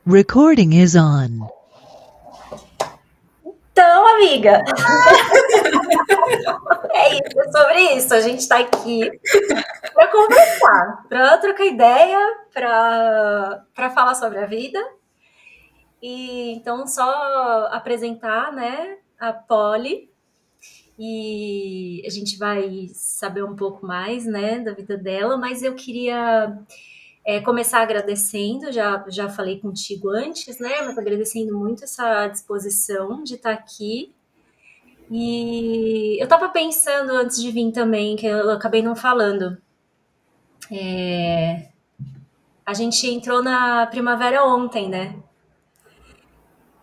Recording is on. Então, amiga, é sobre isso. A gente está aqui para conversar, para trocar ideia, para falar sobre a vida. E então, só apresentar, né, a Polly. E a gente vai saber um pouco mais, né, da vida dela. Mas eu queria começar agradecendo. Já falei contigo antes, né, mas agradecendo muito essa disposição de estar aqui. E eu tava pensando antes de vir também, que eu acabei não falando. A gente entrou na primavera ontem, né?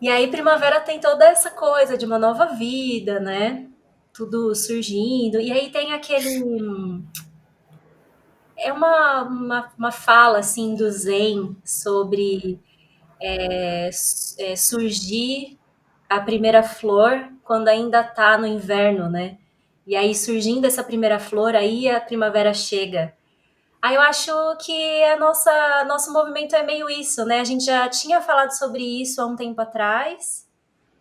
E aí, primavera tem toda essa coisa de uma nova vida, né? Tudo surgindo. E aí tem aquele. É uma fala, assim, do Zen sobre surgir a primeira flor quando ainda tá no inverno, né? E aí, surgindo essa primeira flor, aí a primavera chega. Aí eu acho que nosso movimento é meio isso, né? A gente já tinha falado sobre isso há um tempo atrás,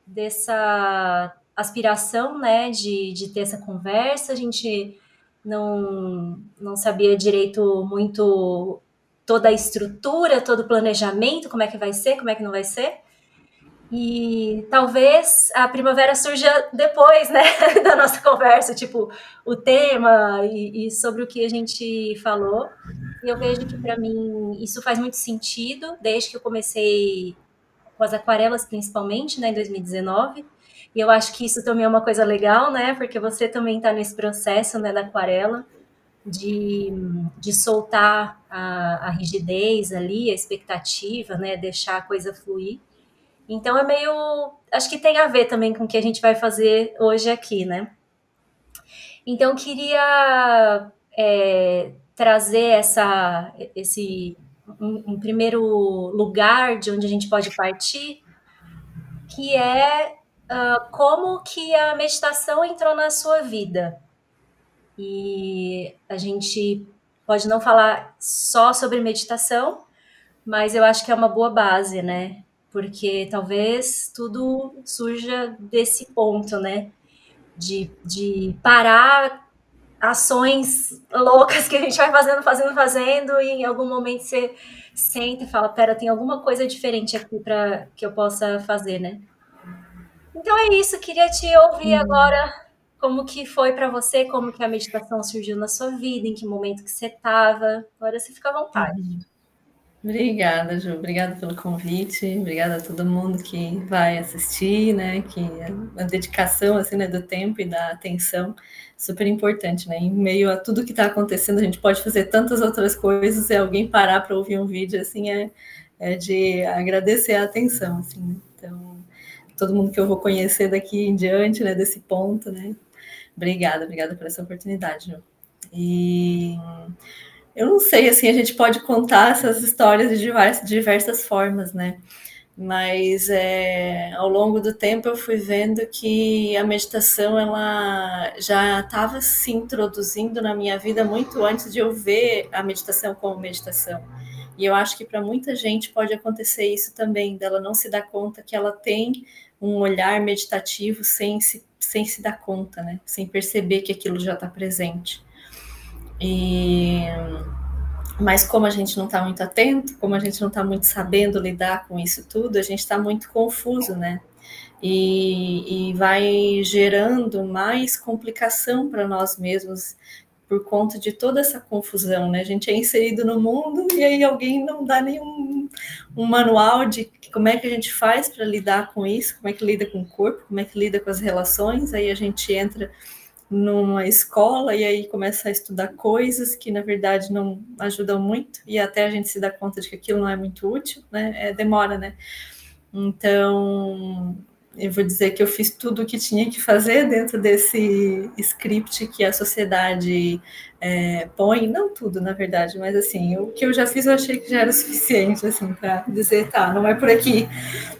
dessa aspiração, né, de ter essa conversa. A gente não sabia direito muito toda a estrutura, todo o planejamento, como é que vai ser, como é que não vai ser. E talvez a primavera surja depois, né, da nossa conversa, tipo, o tema e sobre o que a gente falou. E eu vejo que, para mim, isso faz muito sentido, desde que eu comecei com as aquarelas, principalmente, né, em 2019. E eu acho que isso também é uma coisa legal, né, porque você também está nesse processo, né, da aquarela, de, de soltar a rigidez ali, a expectativa, né, deixar a coisa fluir. Então é meio. Acho que tem a ver também com o que a gente vai fazer hoje aqui, né? Então eu queria trazer um primeiro lugar de onde a gente pode partir, que é como que a meditação entrou na sua vida. E a gente pode não falar só sobre meditação, mas eu acho que é uma boa base, né? Porque talvez tudo surja desse ponto, né? De parar ações loucas que a gente vai fazendo, e em algum momento você senta e fala, pera, tem alguma coisa diferente aqui para que eu possa fazer, né? Então é isso, queria te ouvir agora como que foi para você, como que a meditação surgiu na sua vida, em que momento que você estava. Agora você fica à vontade. Obrigada, Ju. Obrigada pelo convite. Obrigada a todo mundo que vai assistir, né? Que a dedicação assim, né, do tempo e da atenção super importante, né? Em meio a tudo que está acontecendo, a gente pode fazer tantas outras coisas e alguém parar para ouvir um vídeo assim é de agradecer a atenção, assim. Né? Então, todo mundo que eu vou conhecer daqui em diante, né? Desse ponto, né? Obrigada por essa oportunidade, Ju. E eu não sei, assim, a gente pode contar essas histórias de diversas formas, né? Mas ao longo do tempo eu fui vendo que a meditação ela já estava se introduzindo na minha vida muito antes de eu ver a meditação como meditação. E eu acho que para muita gente pode acontecer isso também, dela não se dar conta que ela tem um olhar meditativo sem se dar conta, né? Sem perceber que aquilo já está presente. Mas como a gente não está muito atento, como a gente não está muito sabendo lidar com isso tudo, a gente está muito confuso, né? E vai gerando mais complicação para nós mesmos por conta de toda essa confusão, né? A gente é inserido no mundo e aí alguém não dá nenhum manual de como é que a gente faz para lidar com isso, como é que lida com o corpo, como é que lida com as relações, aí a gente entra numa escola e aí começa a estudar coisas que na verdade não ajudam muito e até a gente se dá conta de que aquilo não é muito útil, né? Demora, né? Então eu vou dizer que eu fiz tudo o que tinha que fazer dentro desse script que a sociedade põe, não tudo na verdade, mas assim, o que eu já fiz eu achei que já era suficiente assim para dizer, tá, não é por aqui,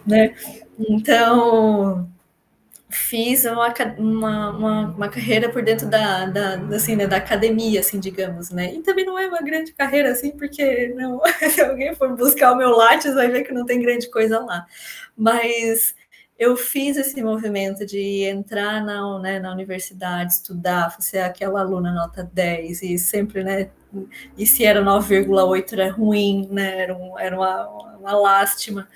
né? Então fiz uma carreira por dentro assim, né, da academia, assim, digamos, né? E também não é uma grande carreira, assim, porque não, se alguém for buscar o meu Lattes, vai ver que não tem grande coisa lá. Mas eu fiz esse movimento de entrar na universidade, estudar, ser aquela aluna nota 10 e sempre, né? E se era 9,8 era ruim, né? Era uma lástima.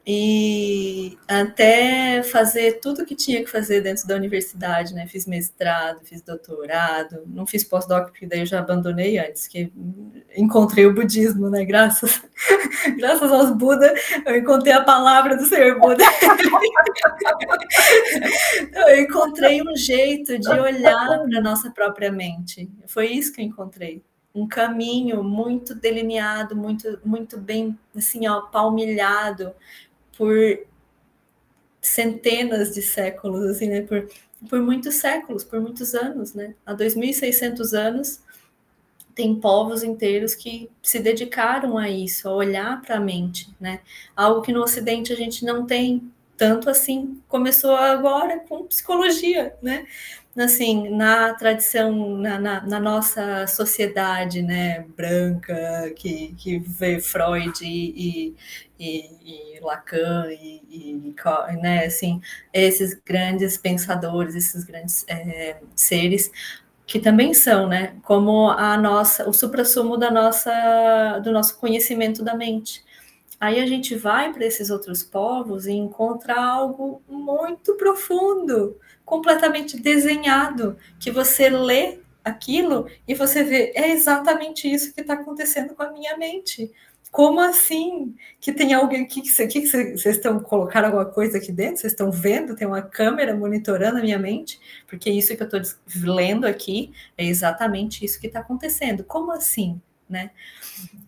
E até fazer tudo que tinha que fazer dentro da universidade, né? Fiz mestrado, fiz doutorado, não fiz pós-doc, porque daí eu já abandonei antes, que encontrei o budismo, né? Graças aos Buda, eu encontrei a palavra do Senhor Buda. Eu encontrei um jeito de olhar para a nossa própria mente. Foi isso que eu encontrei. Um caminho muito delineado, muito bem, assim, ó, palmilhado por centenas de séculos, assim, né? Por muitos séculos, por muitos anos, né? Há 2.600 anos, tem povos inteiros que se dedicaram a isso, a olhar para a mente, né? Algo que no Ocidente a gente não tem tanto assim. Começou agora com psicologia, né? Assim, na tradição, na nossa sociedade, né, branca, que vê Freud e Lacan né, assim, esses grandes pensadores, esses grandes seres, que também são, né, como o suprassumo do nosso conhecimento da mente. Aí a gente vai para esses outros povos e encontra algo muito profundo, completamente desenhado, que você lê aquilo e você vê, é exatamente isso que está acontecendo com a minha mente. Como assim? Que tem alguém que vocês estão colocando alguma coisa aqui dentro? Vocês estão vendo? Tem uma câmera monitorando a minha mente? Porque isso que eu estou lendo aqui é exatamente isso que está acontecendo. Como assim, né?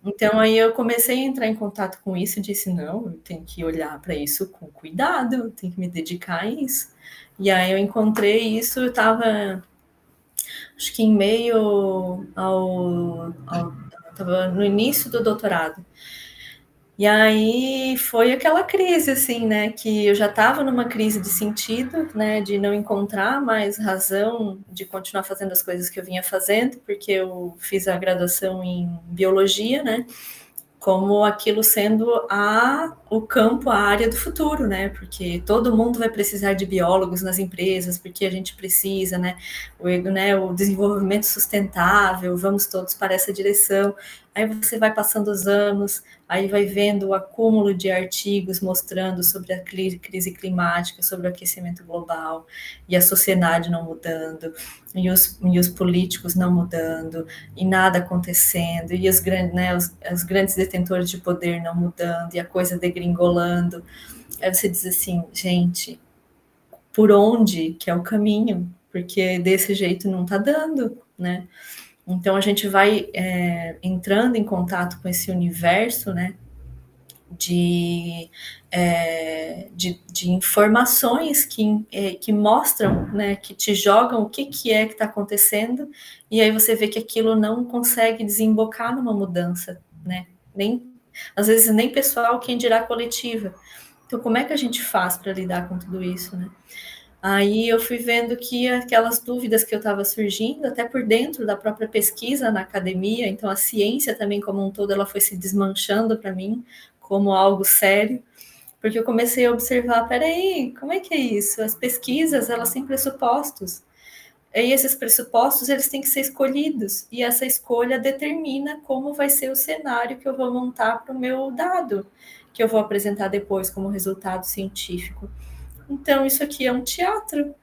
Então aí eu comecei a entrar em contato com isso e disse, não, eu tenho que olhar para isso com cuidado, eu tenho que me dedicar a isso. E aí eu encontrei isso, eu estava, acho que em meio estava no início do doutorado. E aí foi aquela crise, assim, né, que eu já estava numa crise de sentido, né, de não encontrar mais razão de continuar fazendo as coisas que eu vinha fazendo, porque eu fiz a graduação em biologia, né, como aquilo sendo o campo, a área do futuro, né? Porque todo mundo vai precisar de biólogos nas empresas, porque a gente precisa, né? O desenvolvimento sustentável, vamos todos para essa direção. Aí você vai passando os anos, aí vai vendo o acúmulo de artigos mostrando sobre a crise climática, sobre o aquecimento global, e a sociedade não mudando, e os políticos não mudando, e nada acontecendo, e os grandes detentores de poder não mudando, e a coisa degringolando. Aí você diz assim, gente, por onde que é o caminho? Porque desse jeito não está dando, né? Então a gente vai entrando em contato com esse universo, né? De informações que mostram, né, que te jogam o que é que está acontecendo, e aí você vê que aquilo não consegue desembocar numa mudança, né? Às vezes nem pessoal, quem dirá coletiva. Então, como é que a gente faz para lidar com tudo isso, né? Aí eu fui vendo que aquelas dúvidas que eu estava surgindo, até por dentro da própria pesquisa na academia, então a ciência também como um todo, ela foi se desmanchando para mim como algo sério, porque eu comecei a observar, peraí, como é que é isso? As pesquisas, elas têm pressupostos, e esses pressupostos, eles têm que ser escolhidos, e essa escolha determina como vai ser o cenário que eu vou montar para o meu dado, que eu vou apresentar depois como resultado científico. Então, isso aqui é um teatro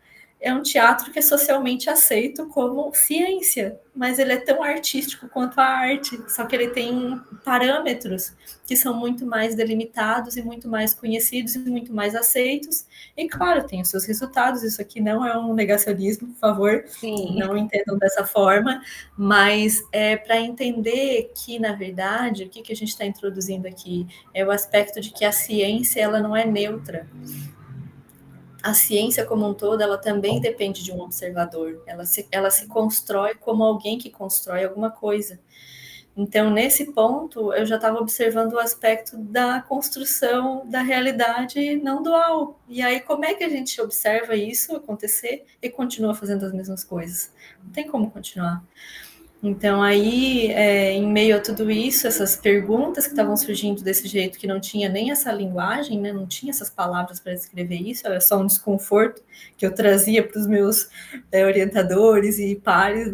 que é socialmente aceito como ciência, mas ele é tão artístico quanto a arte, só que ele tem parâmetros que são muito mais delimitados e muito mais conhecidos e muito mais aceitos, e claro, tem os seus resultados, isso aqui não é um negacionismo, por favor, Sim. Não entendam dessa forma, mas é para entender que, na verdade, o que a gente está introduzindo aqui é o aspecto de que a ciência, ela não é neutra. A ciência como um todo, ela também depende de um observador. Ela se constrói como alguém que constrói alguma coisa. Então, nesse ponto, eu já estava observando o aspecto da construção da realidade não dual. E aí, como é que a gente observa isso acontecer e continua fazendo as mesmas coisas? Não tem como continuar. Então, aí, em meio a tudo isso, essas perguntas que estavam surgindo desse jeito, que não tinha nem essa linguagem, né, não tinha essas palavras para descrever isso, era só um desconforto que eu trazia para os meus orientadores e pares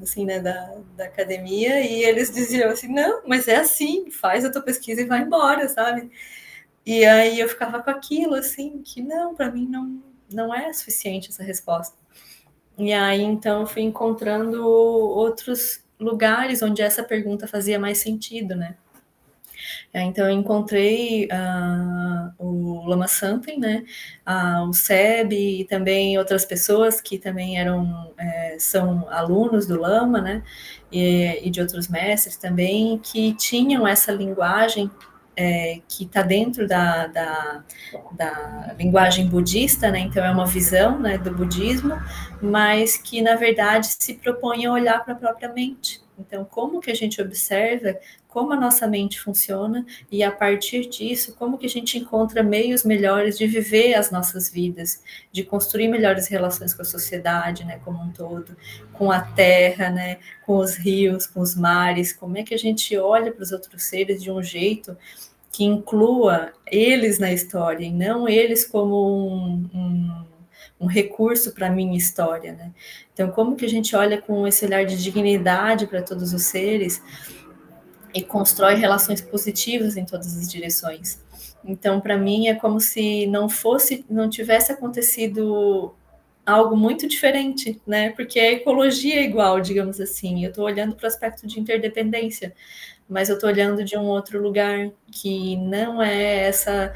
assim, né, da academia, e eles diziam assim, não, mas é assim, faz a tua pesquisa e vai embora, sabe? E aí eu ficava com aquilo, assim, que não, para mim não é suficiente essa resposta. E aí, então, eu fui encontrando outros lugares onde essa pergunta fazia mais sentido, né? Então, eu encontrei o Lama Sampen, né? O Seb e também outras pessoas que também são alunos do Lama, né? E de outros mestres também, que tinham essa linguagem que está dentro da linguagem budista, né? Então é uma visão, né, do budismo, mas que na verdade se propõe a olhar para a própria mente. Então, como que a gente observa como a nossa mente funciona e a partir disso, como que a gente encontra meios melhores de viver as nossas vidas, de construir melhores relações com a sociedade, né, como um todo, com a terra, né, com os rios, com os mares, como é que a gente olha para os outros seres de um jeito que inclua eles na história e não eles como um recurso para a minha história, né? Então, como que a gente olha com esse olhar de dignidade para todos os seres e constrói relações positivas em todas as direções? Então, para mim, é como se não tivesse acontecido algo muito diferente, né? Porque a ecologia é igual, digamos assim. Eu estou olhando para o aspecto de interdependência, mas eu estou olhando de um outro lugar que não é essa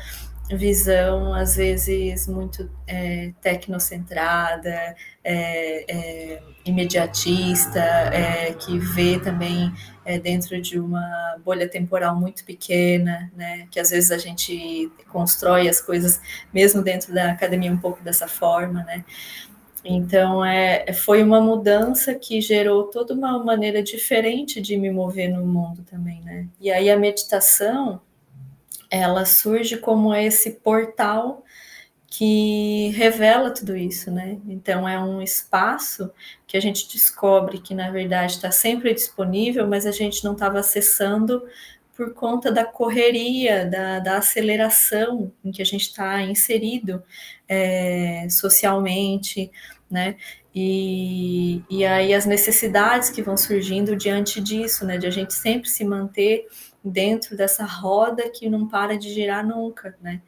visão, às vezes, muito tecnocentrada, imediatista, que vê também dentro de uma bolha temporal muito pequena, né? Que às vezes a gente constrói as coisas, mesmo dentro da academia, um pouco dessa forma, né? Então, foi uma mudança que gerou toda uma maneira diferente de me mover no mundo também, né? E aí a meditação, ela surge como esse portal que revela tudo isso, né? Então, é um espaço que a gente descobre que, na verdade, está sempre disponível, mas a gente não estava acessando por conta da correria, da aceleração em que a gente está inserido socialmente, né? E aí as necessidades que vão surgindo diante disso, né? De a gente sempre se manter dentro dessa roda que não para de girar nunca, né?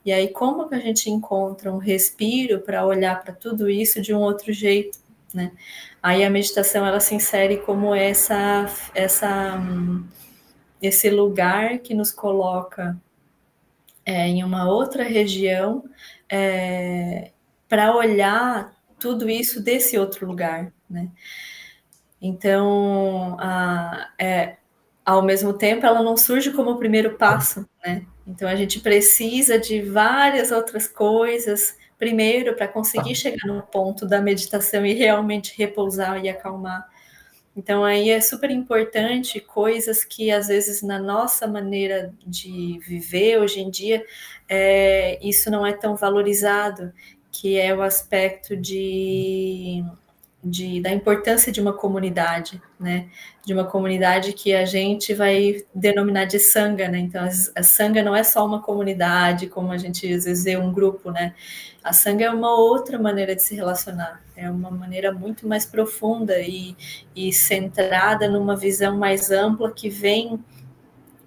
E aí como que a gente encontra um respiro para olhar para tudo isso de um outro jeito, né? Aí a meditação ela se insere como esse lugar que nos coloca em uma outra região para olhar tudo isso desse outro lugar, né? Então, ao mesmo tempo, ela não surge como o primeiro passo, né? Então, a gente precisa de várias outras coisas primeiro para conseguir chegar no ponto da meditação e realmente repousar e acalmar. Então, aí é super importante coisas que, às vezes, na nossa maneira de viver hoje em dia, isso não é tão valorizado, que é o aspecto da importância de uma comunidade, né? De uma comunidade que a gente vai denominar de sangha, né? Então, a sangha não é só uma comunidade, como a gente às vezes vê um grupo, né? A sangha é uma outra maneira de se relacionar, é uma maneira muito mais profunda e centrada numa visão mais ampla que vem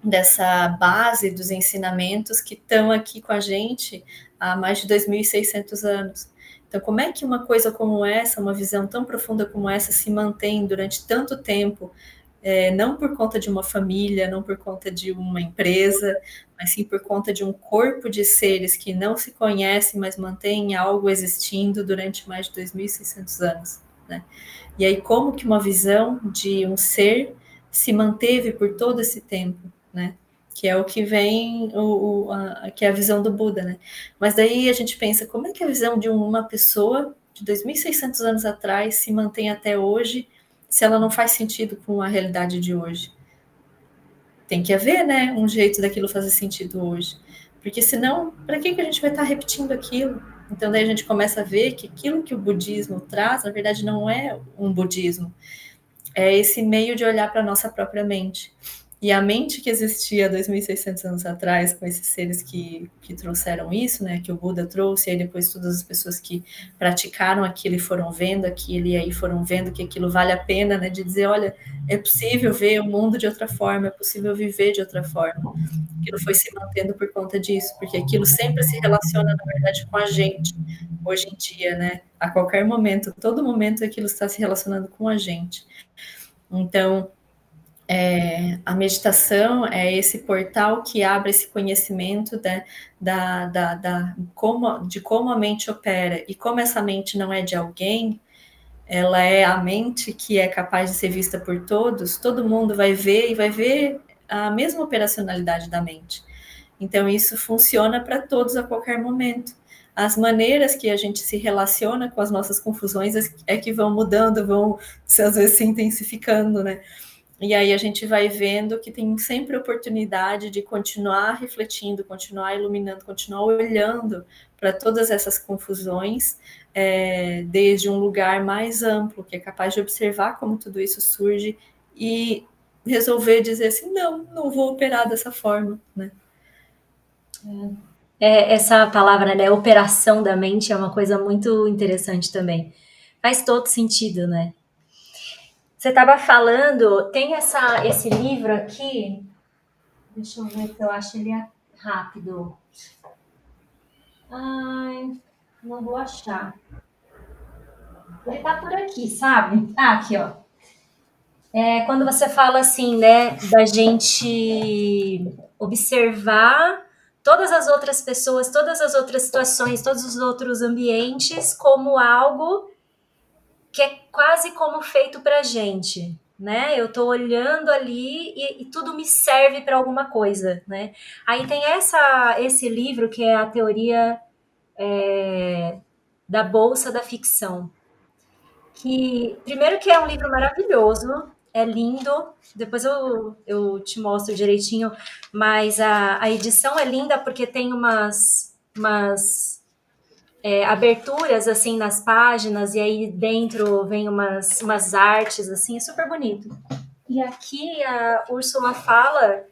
dessa base dos ensinamentos que estão aqui com a gente há mais de 2.600 anos. Então, como é que uma coisa como essa, uma visão tão profunda como essa, se mantém durante tanto tempo, não por conta de uma família, não por conta de uma empresa, mas sim por conta de um corpo de seres que não se conhecem, mas mantém algo existindo durante mais de 2.600 anos, né? E aí, como que uma visão de um ser se manteve por todo esse tempo, né? Que é o que vem, que é a visão do Buda, né? Mas daí a gente pensa, como é que a visão de uma pessoa de 2.600 anos atrás se mantém até hoje se ela não faz sentido com a realidade de hoje? Tem que haver, né, um jeito daquilo fazer sentido hoje. Porque senão, para que a gente vai estar repetindo aquilo? Então, daí a gente começa a ver que aquilo que o budismo traz, na verdade, não é um budismo. É esse meio de olhar para a nossa própria mente. E a mente que existia 2.600 anos atrás, com esses seres que trouxeram isso, né, que o Buda trouxe, e aí depois todas as pessoas que praticaram aquilo e foram vendo aquilo, e aí foram vendo que aquilo vale a pena, né, de dizer, olha, é possível ver o mundo de outra forma, é possível viver de outra forma. Aquilo foi se mantendo por conta disso, porque aquilo sempre se relaciona, na verdade, com a gente, hoje em dia, né, a qualquer momento, todo momento aquilo está se relacionando com a gente. Então, a meditação é esse portal que abre esse conhecimento de como a mente opera, e como essa mente não é de alguém, ela é a mente que é capaz de ser vista por todos, todo mundo vai ver e vai ver a mesma operacionalidade da mente. Então, isso funciona para todos a qualquer momento. As maneiras que a gente se relaciona com as nossas confusões é que vão mudando, vão às vezes se intensificando, né? E aí a gente vai vendo que tem sempre oportunidade de continuar refletindo, continuar iluminando, continuar olhando para todas essas confusões, desde um lugar mais amplo, que é capaz de observar como tudo isso surge e resolver dizer assim, não vou operar dessa forma, né? Essa palavra, né, operação da mente, é uma coisa muito interessante também. Faz todo sentido, né? Você estava falando, tem esse livro aqui, deixa eu ver se eu acho ele rápido. Ai, não vou achar. Ele tá por aqui, sabe? Ah, aqui, ó. Quando você fala assim, né, da gente observar todas as outras pessoas, todas as outras situações, todos os outros ambientes como algo que é quase como feito pra gente, né? Eu tô olhando ali e tudo me serve para alguma coisa, né? Aí tem esse livro que é a teoria da bolsa da ficção, que primeiro que é um livro maravilhoso, é lindo, depois eu te mostro direitinho, mas a edição é linda porque tem umas aberturas assim nas páginas, e aí dentro vem umas artes, assim, é super bonito. E aqui a Úrsula fala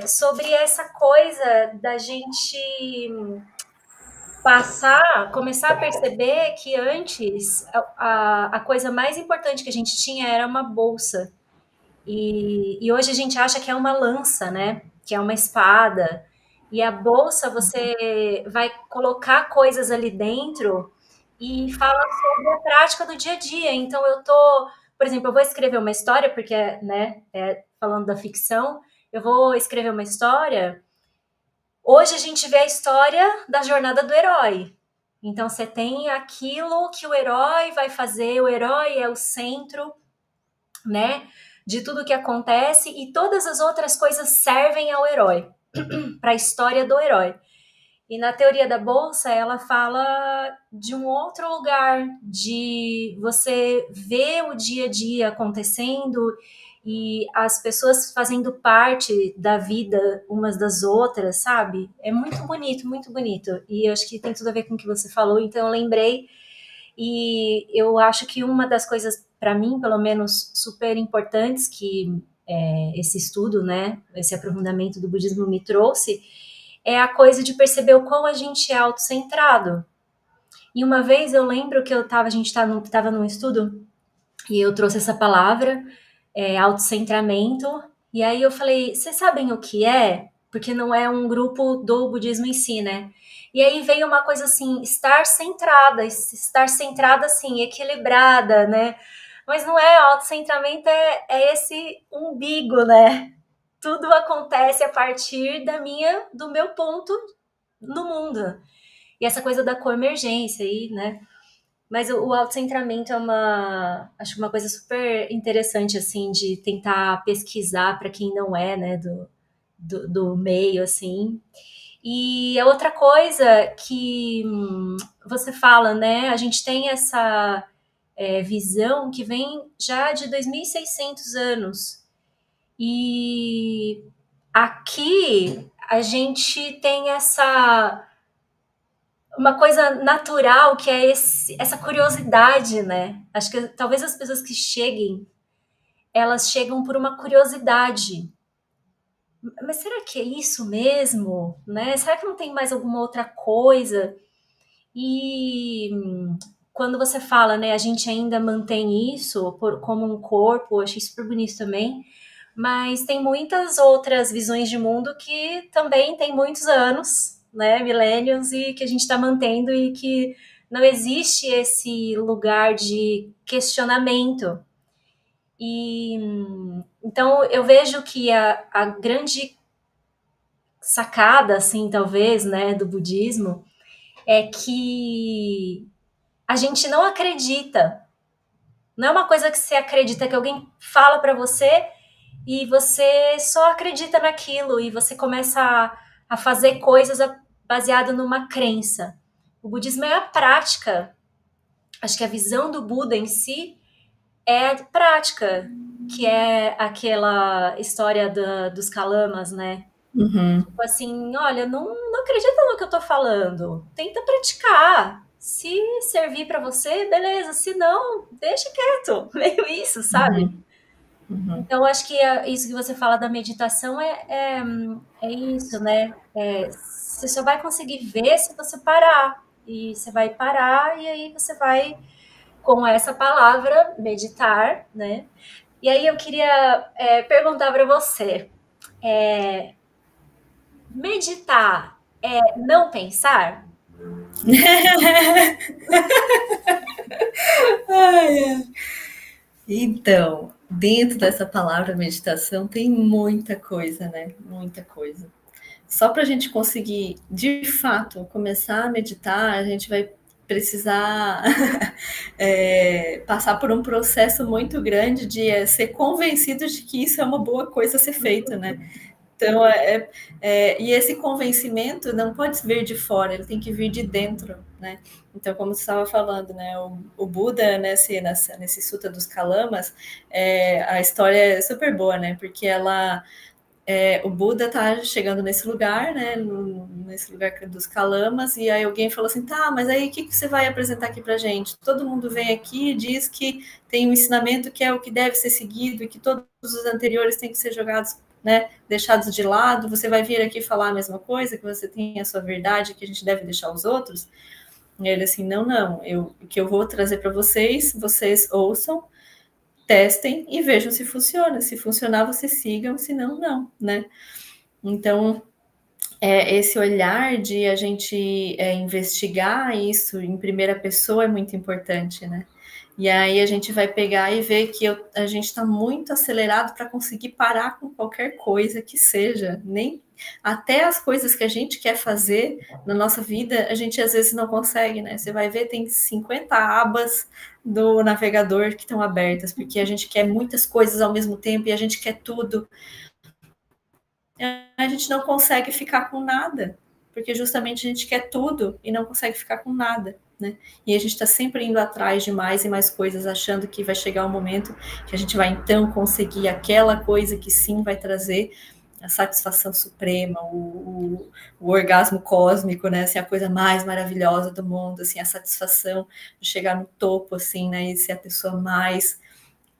sobre essa coisa da gente começar a perceber que antes a coisa mais importante que a gente tinha era uma bolsa. E hoje a gente acha que é uma lança, né? Que é uma espada. E a bolsa você vai colocar coisas ali dentro e fala sobre a prática do dia a dia. Então por exemplo, eu vou escrever uma história, porque, né, falando da ficção, eu vou escrever uma história. Hoje a gente vê a história da jornada do herói. Então você tem aquilo que o herói vai fazer, o herói é o centro, né, de tudo que acontece, e todas as outras coisas servem ao herói, para a história do herói. E na teoria da bolsa, ela fala de um outro lugar, de você ver o dia a dia acontecendo e as pessoas fazendo parte da vida umas das outras, sabe? É muito bonito, muito bonito. E eu acho que tem tudo a ver com o que você falou, então eu lembrei. E eu acho que uma das coisas, para mim, pelo menos, super importantes que esse estudo, né, esse aprofundamento do budismo me trouxe, é a coisa de perceber o quão a gente é autocentrado. E uma vez eu lembro que a gente estava num estudo e eu trouxe essa palavra, autocentramento, e aí eu falei, vocês sabem o que é? Porque não é um grupo do budismo em si, né? E aí veio uma coisa assim, estar centrada assim, equilibrada, né? Mas não é, autocentramento é esse umbigo, né? Tudo acontece a partir do meu ponto no mundo. E essa coisa da coemergência aí, né? Mas o autocentramento acho uma coisa super interessante, assim, de tentar pesquisar para quem não é, né, do meio, assim. E a outra coisa que você fala, né, a gente tem visão que vem já de 2.600 anos. E aqui a gente tem uma coisa natural que é essa curiosidade, né? Acho que talvez as pessoas que elas chegam por uma curiosidade. Mas será que é isso mesmo? Né? Será que não tem mais alguma outra coisa? E quando você fala, né, a gente ainda mantém isso como um corpo, eu achei super bonito também, mas tem muitas outras visões de mundo que também tem muitos anos, né, milênios, e que a gente está mantendo e que não existe esse lugar de questionamento. E então eu vejo que a grande sacada, assim, talvez, né, do budismo é que a gente não acredita. Não é uma coisa que você acredita, que alguém fala para você e você só acredita naquilo e você começa a fazer coisas baseado numa crença. O budismo é a prática. Acho que a visão do Buda em si é a prática, que é aquela história dos kalamas, né? Uhum. Tipo assim, olha, não acredita no que eu tô falando. Tenta praticar. Se servir para você, beleza. Se não, deixa quieto. Meio isso, sabe? Uhum. Então, acho que isso que você fala da meditação é isso, né? Você só vai conseguir ver se você parar. E você vai parar e aí você vai, com essa palavra, meditar, né? E aí eu queria perguntar para você, meditar é não pensar? Então, dentro dessa palavra meditação tem muita coisa, né? Muita coisa. Só para a gente conseguir, de fato, começar a meditar, a gente vai precisar passar por um processo muito grande de ser convencido de que isso é uma boa coisa a ser feita, né? Então, e esse convencimento não pode vir de fora, ele tem que vir de dentro, né? Então, como você estava falando, né, o Buda, nesse Sutta dos Kalamas, a história é super boa, né? Porque o Buda está chegando nesse lugar, né, nesse lugar dos Kalamas, e aí alguém falou assim, tá, mas aí o que você vai apresentar aqui pra gente? Todo mundo vem aqui e diz que tem um ensinamento que é o que deve ser seguido e que todos os anteriores têm que ser jogados, né, deixados de lado, você vai vir aqui falar a mesma coisa, que você tem a sua verdade, que a gente deve deixar os outros? E ele assim, não, o que eu vou trazer para vocês ouçam, testem e vejam se funciona. Se funcionar, vocês sigam, se não, não, né? Então, esse olhar de a gente investigar isso em primeira pessoa é muito importante, né? E aí a gente vai pegar e ver que a gente está muito acelerado para conseguir parar com qualquer coisa que seja, nem até as coisas que a gente quer fazer na nossa vida, a gente às vezes não consegue, né? Você vai ver, tem 50 abas do navegador que estão abertas, porque a gente quer muitas coisas ao mesmo tempo e a gente quer tudo. A gente não consegue ficar com nada, porque justamente a gente quer tudo e não consegue ficar com nada, né? E a gente está sempre indo atrás de mais e mais coisas, achando que vai chegar um momento que a gente vai então conseguir aquela coisa que sim vai trazer a satisfação suprema, o orgasmo cósmico, né? Assim, a coisa mais maravilhosa do mundo, assim, a satisfação de chegar no topo, assim, né? E ser a pessoa mais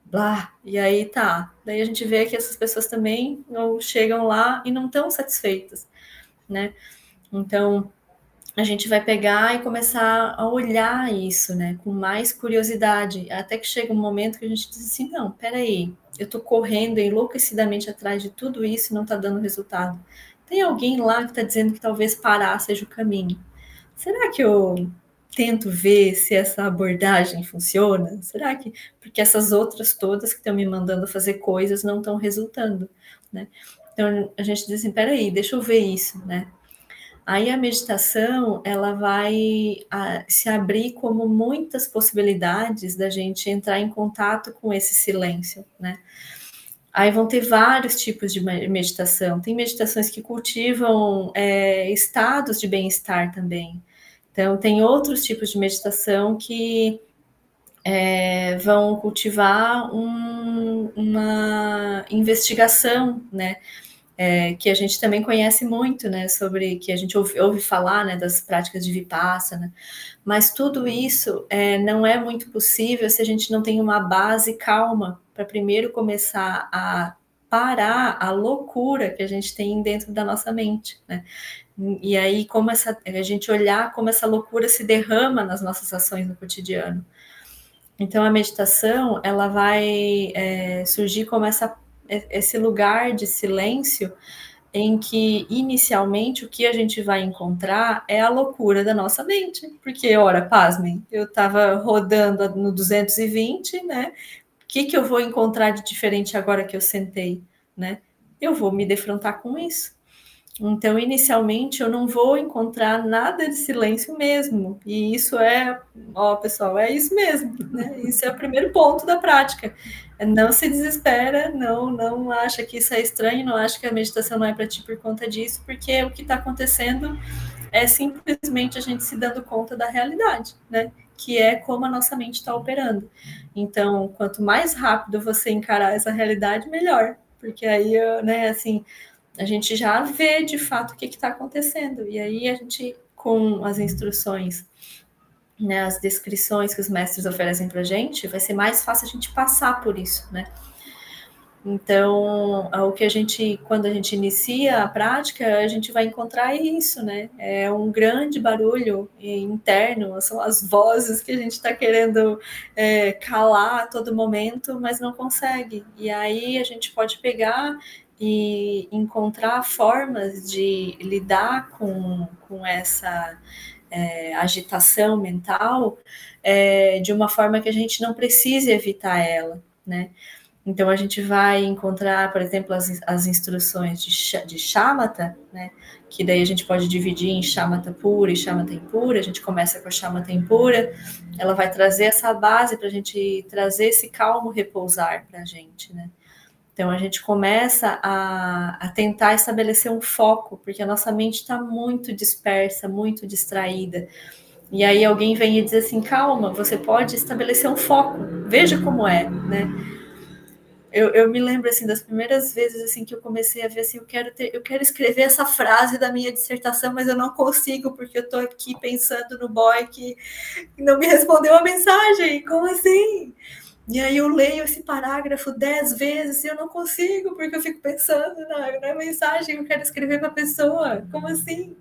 blá, e aí tá. Daí a gente vê que essas pessoas também não chegam lá e não estão satisfeitas, né? Então, a gente vai pegar e começar a olhar isso, né, com mais curiosidade, até que chega um momento que a gente diz assim, não, peraí, eu tô correndo enlouquecidamente atrás de tudo isso e não tá dando resultado. Tem alguém lá que tá dizendo que talvez parar seja o caminho. Será que eu tento ver se essa abordagem funciona? Será que... Porque essas outras todas que estão me mandando fazer coisas não estão resultando, né? Então, a gente diz assim, peraí, deixa eu ver isso, né? Aí a meditação, ela vai se abrir como muitas possibilidades da gente entrar em contato com esse silêncio, né? Aí vão ter vários tipos de meditação. Tem meditações que cultivam estados de bem-estar também. Então, tem outros tipos de meditação que vão cultivar uma investigação, né? Que a gente também conhece muito, né? Sobre que a gente ouve falar, né? Das práticas de Vipassana, mas tudo isso não é muito possível se a gente não tem uma base calma para primeiro começar a parar a loucura que a gente tem dentro da nossa mente, né? E aí a gente olhar como essa loucura se derrama nas nossas ações no cotidiano. Então a meditação ela vai surgir como esse lugar de silêncio em que inicialmente o que a gente vai encontrar é a loucura da nossa mente, porque, ora, pasmem, eu estava rodando no 220, né? O que eu vou encontrar de diferente agora que eu sentei, né? Eu vou me defrontar com isso. Então, inicialmente, eu não vou encontrar nada de silêncio mesmo. E isso pessoal, é isso mesmo, né? Isso é o primeiro ponto da prática. Não se desespera, não acha que isso é estranho, não acha que a meditação não é para ti por conta disso, porque o que está acontecendo é simplesmente a gente se dando conta da realidade, né? Que é como a nossa mente está operando. Então, quanto mais rápido você encarar essa realidade, melhor. Porque aí, né, assim, a gente já vê de fato o que está acontecendo. E aí a gente, com as instruções, né, as descrições que os mestres oferecem para a gente, vai ser mais fácil a gente passar por isso, né? Então, quando a gente inicia a prática, a gente vai encontrar isso, né? É um grande barulho interno, são as vozes que a gente está querendo calar a todo momento, mas não consegue. E aí a gente pode pegar e encontrar formas de lidar com essa agitação mental de uma forma que a gente não precise evitar ela, né? Então, a gente vai encontrar, por exemplo, as instruções de Shamatha, né? Que daí a gente pode dividir em Shamatha pura e Shamatha impura. A gente começa com a Shamatha impura, ela vai trazer essa base para a gente trazer esse calmo repousar para a gente, né? Então, a gente começa a tentar estabelecer um foco, porque a nossa mente está muito dispersa, muito distraída. E aí alguém vem e diz assim, calma, você pode estabelecer um foco, veja como é, né? Eu me lembro assim das primeiras vezes assim que eu comecei a ver assim, eu quero escrever essa frase da minha dissertação, mas eu não consigo porque eu estou aqui pensando no boy que não me respondeu a mensagem. Como assim? E aí eu leio esse parágrafo 10 vezes e eu não consigo porque eu fico pensando na mensagem que eu quero escrever para a pessoa. Como assim?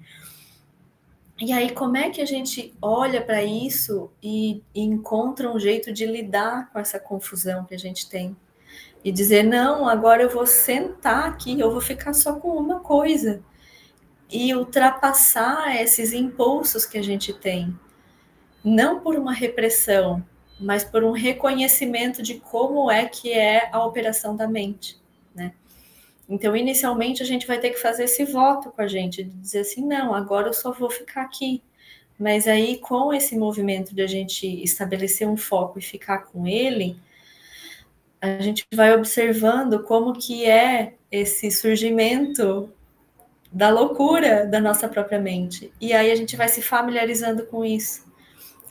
E aí, como é que a gente olha para isso e encontra um jeito de lidar com essa confusão que a gente tem? E dizer, não, agora eu vou sentar aqui, eu vou ficar só com uma coisa. E ultrapassar esses impulsos que a gente tem. Não por uma repressão, mas por um reconhecimento de como é que é a operação da mente, né? Então, inicialmente, a gente vai ter que fazer esse voto com a gente, de dizer assim, não, agora eu só vou ficar aqui. Mas aí, com esse movimento de a gente estabelecer um foco e ficar com ele, a gente vai observando como que é esse surgimento da loucura da nossa própria mente. E aí a gente vai se familiarizando com isso.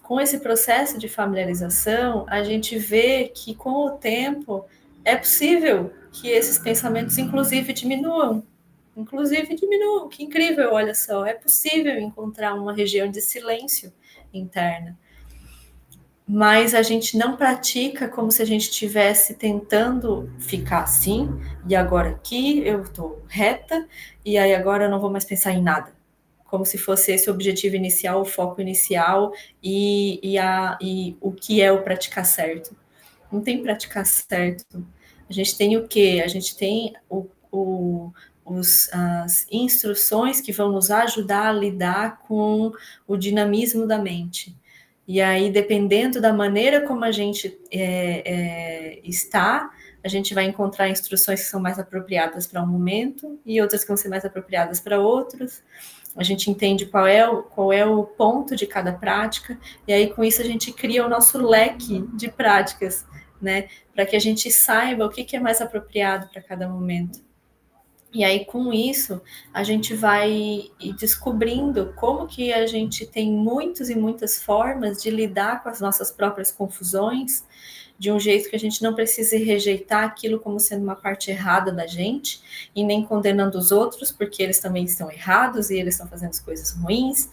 Com esse processo de familiarização, a gente vê que com o tempo é possível que esses pensamentos, inclusive, diminuam. Que incrível, olha só. É possível encontrar uma região de silêncio interna. Mas a gente não pratica como se a gente estivesse tentando ficar assim, e agora aqui eu estou reta, e aí agora eu não vou mais pensar em nada. Como se fosse esse o objetivo inicial, o foco inicial, e o que é o praticar certo. Não tem praticar certo. A gente tem o quê? A gente tem as instruções que vão nos ajudar a lidar com o dinamismo da mente. E aí, dependendo da maneira como a gente está, a gente vai encontrar instruções que são mais apropriadas para um momento e outras que vão ser mais apropriadas para outros. A gente entende qual é o ponto de cada prática, e aí com isso a gente cria o nosso leque de práticas, né? Para que a gente saiba o que é mais apropriado para cada momento. E aí, com isso, a gente vai ir descobrindo como que a gente tem muitas e muitas formas de lidar com as nossas próprias confusões, de um jeito que a gente não precise rejeitar aquilo como sendo uma parte errada da gente, e nem condenando os outros, porque eles também estão errados e eles estão fazendo as coisas ruins.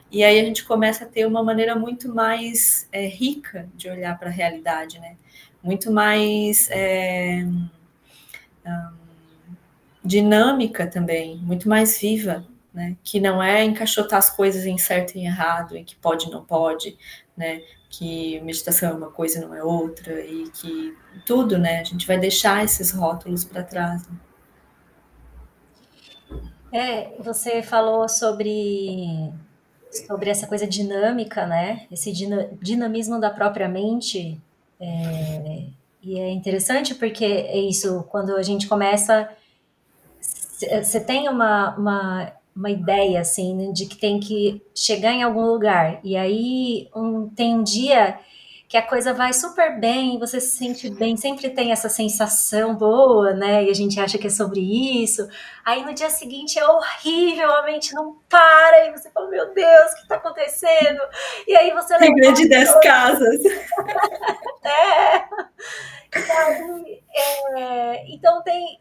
E aí a gente começa a ter uma maneira muito mais rica de olhar para a realidade, né? Muito mais dinâmica também, muito mais viva, né? Que não é encaixotar as coisas em certo e errado, e que pode e não pode, né? Que meditação é uma coisa e não é outra, e que tudo, né? A gente vai deixar esses rótulos para trás. Né? Você falou sobre essa coisa dinâmica, né? Esse dinamismo da própria mente. E é interessante porque é isso, quando a gente começa. Você tem uma ideia, assim, né, de que tem que chegar em algum lugar. E aí tem um dia que a coisa vai super bem, você se sente bem, sempre tem essa sensação boa, né? E a gente acha que é sobre isso. Aí no dia seguinte é horrível, a mente não para, e você fala, meu Deus, o que está acontecendo? E aí você Regra de 10 casas. é, então tem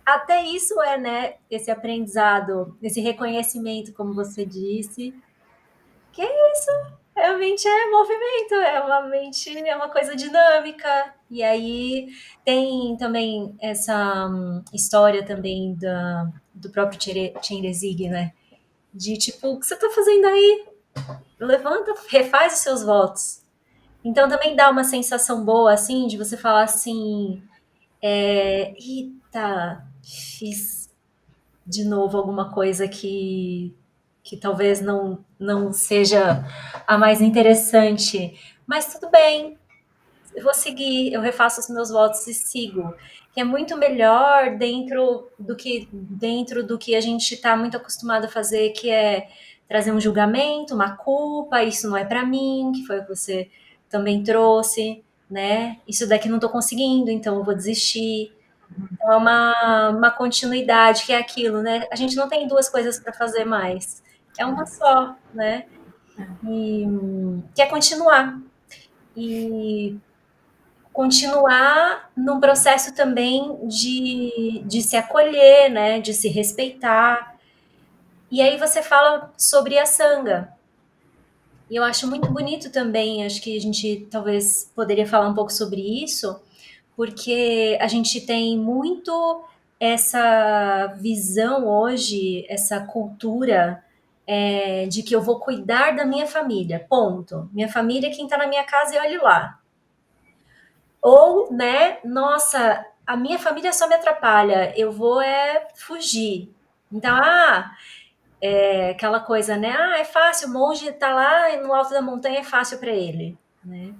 até isso né, esse aprendizado, esse reconhecimento, como você disse, que é isso, realmente é movimento, é uma coisa dinâmica. E aí tem também essa história também do próprio Chenrezig, né? De tipo, o que você tá fazendo aí? Levanta, refaz os seus votos. Então também dá uma sensação boa, assim, de você falar assim, eita, fiz de novo alguma coisa que talvez não seja a mais interessante, mas tudo bem, eu vou seguir, eu refaço os meus votos e sigo, que é muito melhor dentro do que a gente está muito acostumado a fazer, que é trazer um julgamento, uma culpa, isso não é para mim, que foi o que você também trouxe, né? Isso daqui não estou conseguindo, então eu vou desistir. Então é uma continuidade, que é aquilo, né? A gente não tem duas coisas para fazer mais, é uma só, né? E que é continuar. E continuar num processo também de se acolher, né? De se respeitar. E aí você fala sobre a sanga. E eu acho muito bonito também, acho que a gente talvez poderia falar um pouco sobre isso, porque a gente tem muito essa visão hoje, essa cultura de que eu vou cuidar da minha família, ponto. Minha família é quem está na minha casa e olhe lá. Ou, né, nossa, a minha família só me atrapalha, eu vou fugir. Então, aquela coisa, né? É fácil, o monge tá lá no alto da montanha, é fácil para ele, né?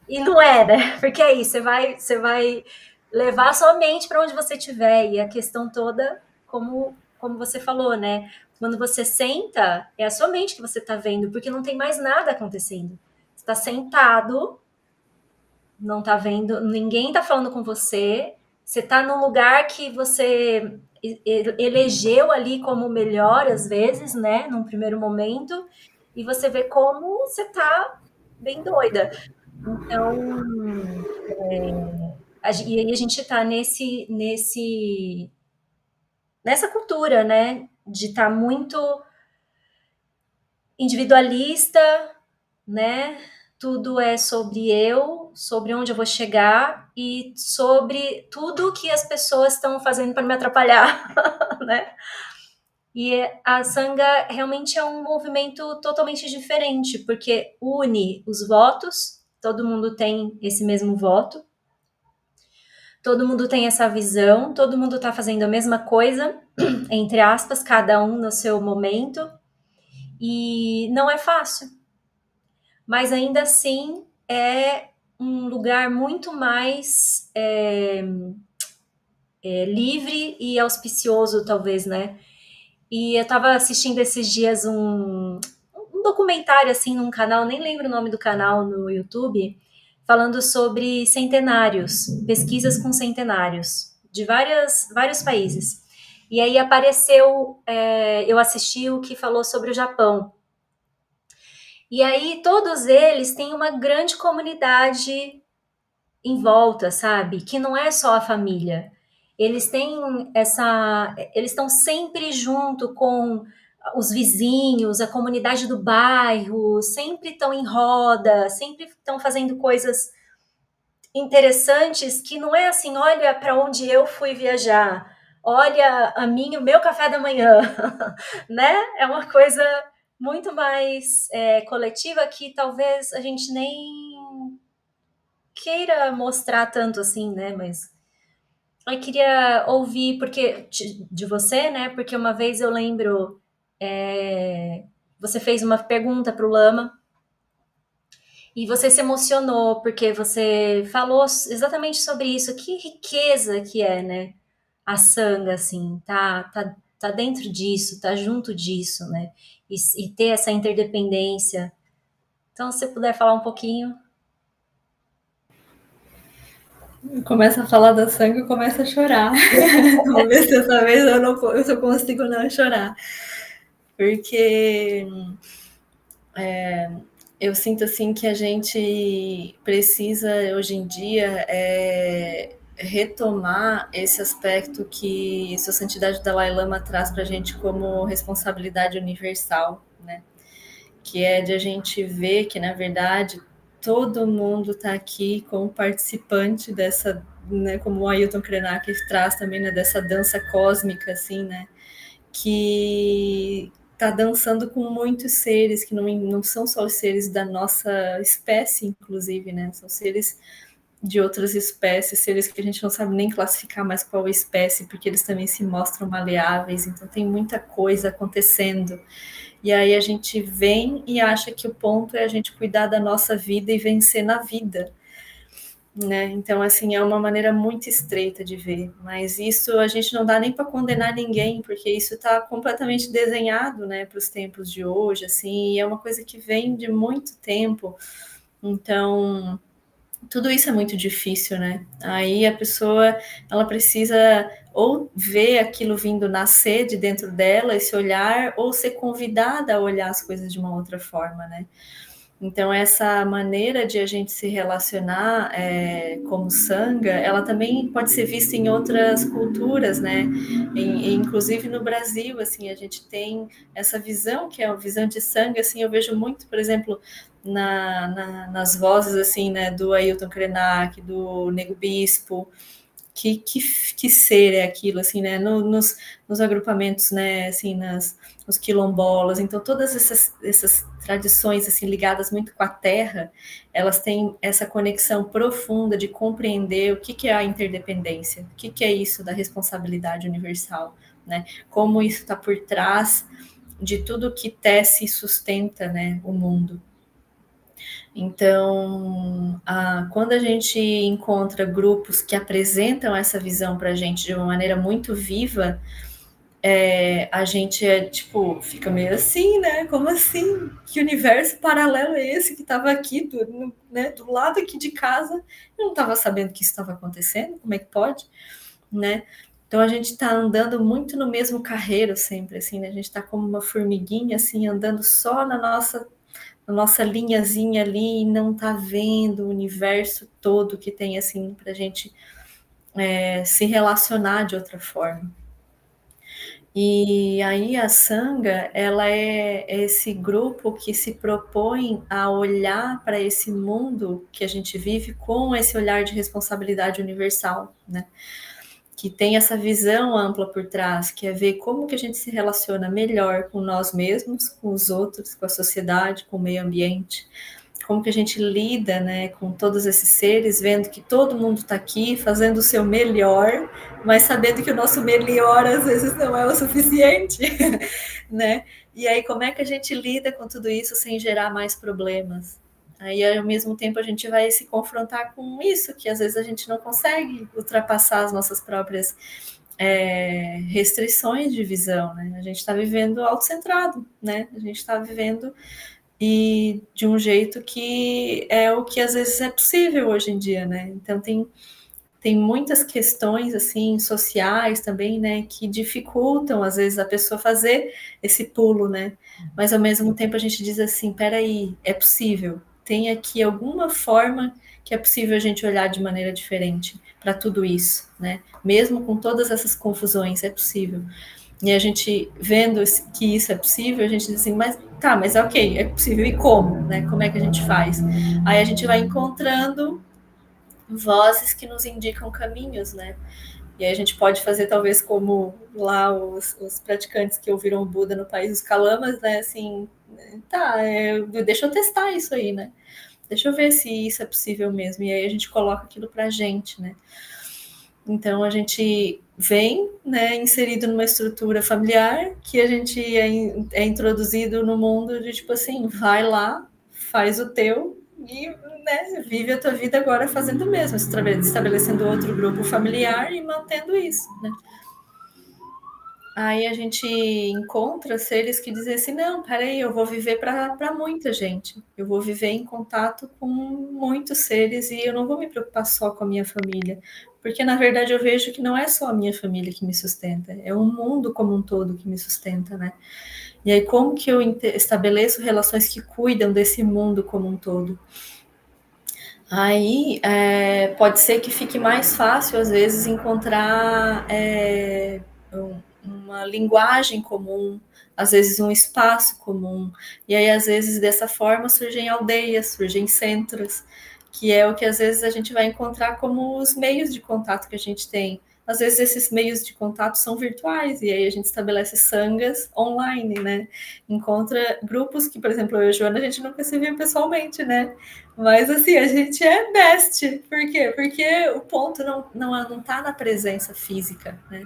E não é, né? Porque é isso, você vai levar a sua mente para onde você estiver. E a questão toda, como você falou, né? Quando você senta, é a sua mente que você está vendo, porque não tem mais nada acontecendo. Você está sentado, não está vendo, ninguém está falando com você, você está num lugar que você elegeu ali como melhor, às vezes, né? Num primeiro momento, e você vê como você está bem doida. Então, e aí a gente está nessa cultura, né? De estar muito individualista, né? Tudo é sobre eu, sobre onde eu vou chegar e sobre tudo que as pessoas estão fazendo para me atrapalhar, né? E a Sangha realmente é um movimento totalmente diferente, porque une os votos, todo mundo tem esse mesmo voto, todo mundo tem essa visão, todo mundo está fazendo a mesma coisa, entre aspas, cada um no seu momento, e não é fácil, mas ainda assim é um lugar muito mais livre e auspicioso, talvez, né? E eu estava assistindo esses dias um documentário, assim, num canal, nem lembro o nome do canal no YouTube, falando sobre centenários, pesquisas com centenários, de vários países. E aí apareceu, eu assisti o que falou sobre o Japão. E aí todos eles têm uma grande comunidade em volta, sabe? Que não é só a família. Eles têm eles estão sempre junto com os vizinhos, a comunidade do bairro, sempre estão em roda, sempre estão fazendo coisas interessantes que não é assim, olha para onde eu fui viajar, olha a mim, o meu café da manhã, né? É uma coisa muito mais coletiva que talvez a gente nem queira mostrar tanto assim, né? Mas eu queria ouvir porque de você, né? Porque uma vez eu lembro, você fez uma pergunta para o Lama e você se emocionou porque você falou exatamente sobre isso. Que riqueza que é, né? A sanga, assim, tá dentro disso, tá junto disso, né? E ter essa interdependência. Então, se você puder falar um pouquinho. Começa a falar da sangue, eu começo a chorar. Vamos ver se dessa vez eu consigo não chorar. Porque eu sinto assim que a gente precisa hoje em dia retomar esse aspecto que Sua Santidade Dalai Lama traz para a gente como responsabilidade universal, né? Que é de a gente ver que, na verdade, todo mundo está aqui como participante dessa, né, como o Ailton Krenak traz também, né, dessa dança cósmica, assim, né, que está dançando com muitos seres que não são só os seres da nossa espécie, inclusive, né, são seres de outras espécies, seres que a gente não sabe nem classificar mais qual espécie, porque eles também se mostram maleáveis, então tem muita coisa acontecendo. E aí a gente vem e acha que o ponto é a gente cuidar da nossa vida e vencer na vida, né? Então, assim, é uma maneira muito estreita de ver, mas isso a gente não dá nem para condenar ninguém, porque isso está completamente desenhado, né, para os tempos de hoje, assim, e é uma coisa que vem de muito tempo. Então, tudo isso é muito difícil, né? Aí a pessoa, ela precisa ou ver aquilo vindo nascer de dentro dela, esse olhar, ou ser convidada a olhar as coisas de uma outra forma, né? Então, essa maneira de a gente se relacionar como sanga, ela também pode ser vista em outras culturas, né? Inclusive no Brasil, assim, a gente tem essa visão, que é a visão de sanga, assim, eu vejo muito, por exemplo, nas vozes, assim, né, do Ailton Krenak, do Nego Bispo, que ser é aquilo, assim, né, nos agrupamentos, né, assim, nos quilombolas, então todas essas tradições, assim, ligadas muito com a terra, elas têm essa conexão profunda de compreender o que é a interdependência, o que é isso da responsabilidade universal, né, como isso está por trás de tudo que tece e sustenta, né, o mundo. Então, quando a gente encontra grupos que apresentam essa visão para a gente de uma maneira muito viva, a gente tipo, fica meio assim, né? Como assim? Que universo paralelo é esse que estava aqui, né, do lado aqui de casa? Eu não estava sabendo que isso estava acontecendo, como é que pode? Né? Então a gente está andando muito no mesmo carreiro sempre, assim, né? A gente está como uma formiguinha, assim, andando só na nossa linhazinha ali e não tá vendo o universo todo que tem, assim, para a gente se relacionar de outra forma. E aí a Sangha, ela é esse grupo que se propõe a olhar para esse mundo que a gente vive com esse olhar de responsabilidade universal, né? Que tem essa visão ampla por trás, que é ver como que a gente se relaciona melhor com nós mesmos, com os outros, com a sociedade, com o meio ambiente, como que a gente lida, né, com todos esses seres, vendo que todo mundo está aqui fazendo o seu melhor, mas sabendo que o nosso melhor às vezes não é o suficiente, né? E aí como é que a gente lida com tudo isso sem gerar mais problemas? Aí, ao mesmo tempo, a gente vai se confrontar com isso, que às vezes a gente não consegue ultrapassar as nossas próprias restrições de visão, né? A gente está vivendo autocentrado, né? A gente está vivendo e de um jeito que é o que às vezes é possível hoje em dia, né? Então, tem tem muitas questões assim sociais também, né, que dificultam às vezes a pessoa fazer esse pulo, né? Mas ao mesmo tempo a gente diz assim, peraí, é possível. Tem aqui alguma forma que é possível a gente olhar de maneira diferente para tudo isso, né? Mesmo com todas essas confusões, é possível. E a gente vendo que isso é possível, a gente diz assim, mas tá, mas ok, é possível, e como, né? Como é que a gente faz? Aí a gente vai encontrando vozes que nos indicam caminhos, né? E aí a gente pode fazer talvez como lá os praticantes que ouviram o Buda no país dos Kalamas, né? Assim, tá, deixa eu testar isso aí, né? Deixa eu ver se isso é possível mesmo. E aí a gente coloca aquilo pra gente, né? Então a gente vem, né, inserido numa estrutura familiar que a gente é introduzido no mundo de tipo assim, vai lá, faz o teu e, né, vive a tua vida agora fazendo o mesmo, estabelecendo outro grupo familiar e mantendo isso, né? Aí a gente encontra seres que dizem assim, não, peraí, eu vou viver para muita gente, eu vou viver em contato com muitos seres e eu não vou me preocupar só com a minha família, porque na verdade eu vejo que não é só a minha família que me sustenta, é o mundo como um todo que me sustenta, né? E aí como que eu estabeleço relações que cuidam desse mundo como um todo? Aí pode ser que fique mais fácil, às vezes, encontrar uma linguagem comum, às vezes um espaço comum. E aí, às vezes, dessa forma, surgem aldeias, surgem centros, que é o que às vezes a gente vai encontrar como os meios de contato que a gente tem. Às vezes esses meios de contato são virtuais, e aí a gente estabelece sangas online, né? Encontra grupos que, por exemplo, eu e a Joana, a gente nunca se viu pessoalmente, né? Mas assim, a gente é best. Por quê? Porque o ponto não tá na presença física, né?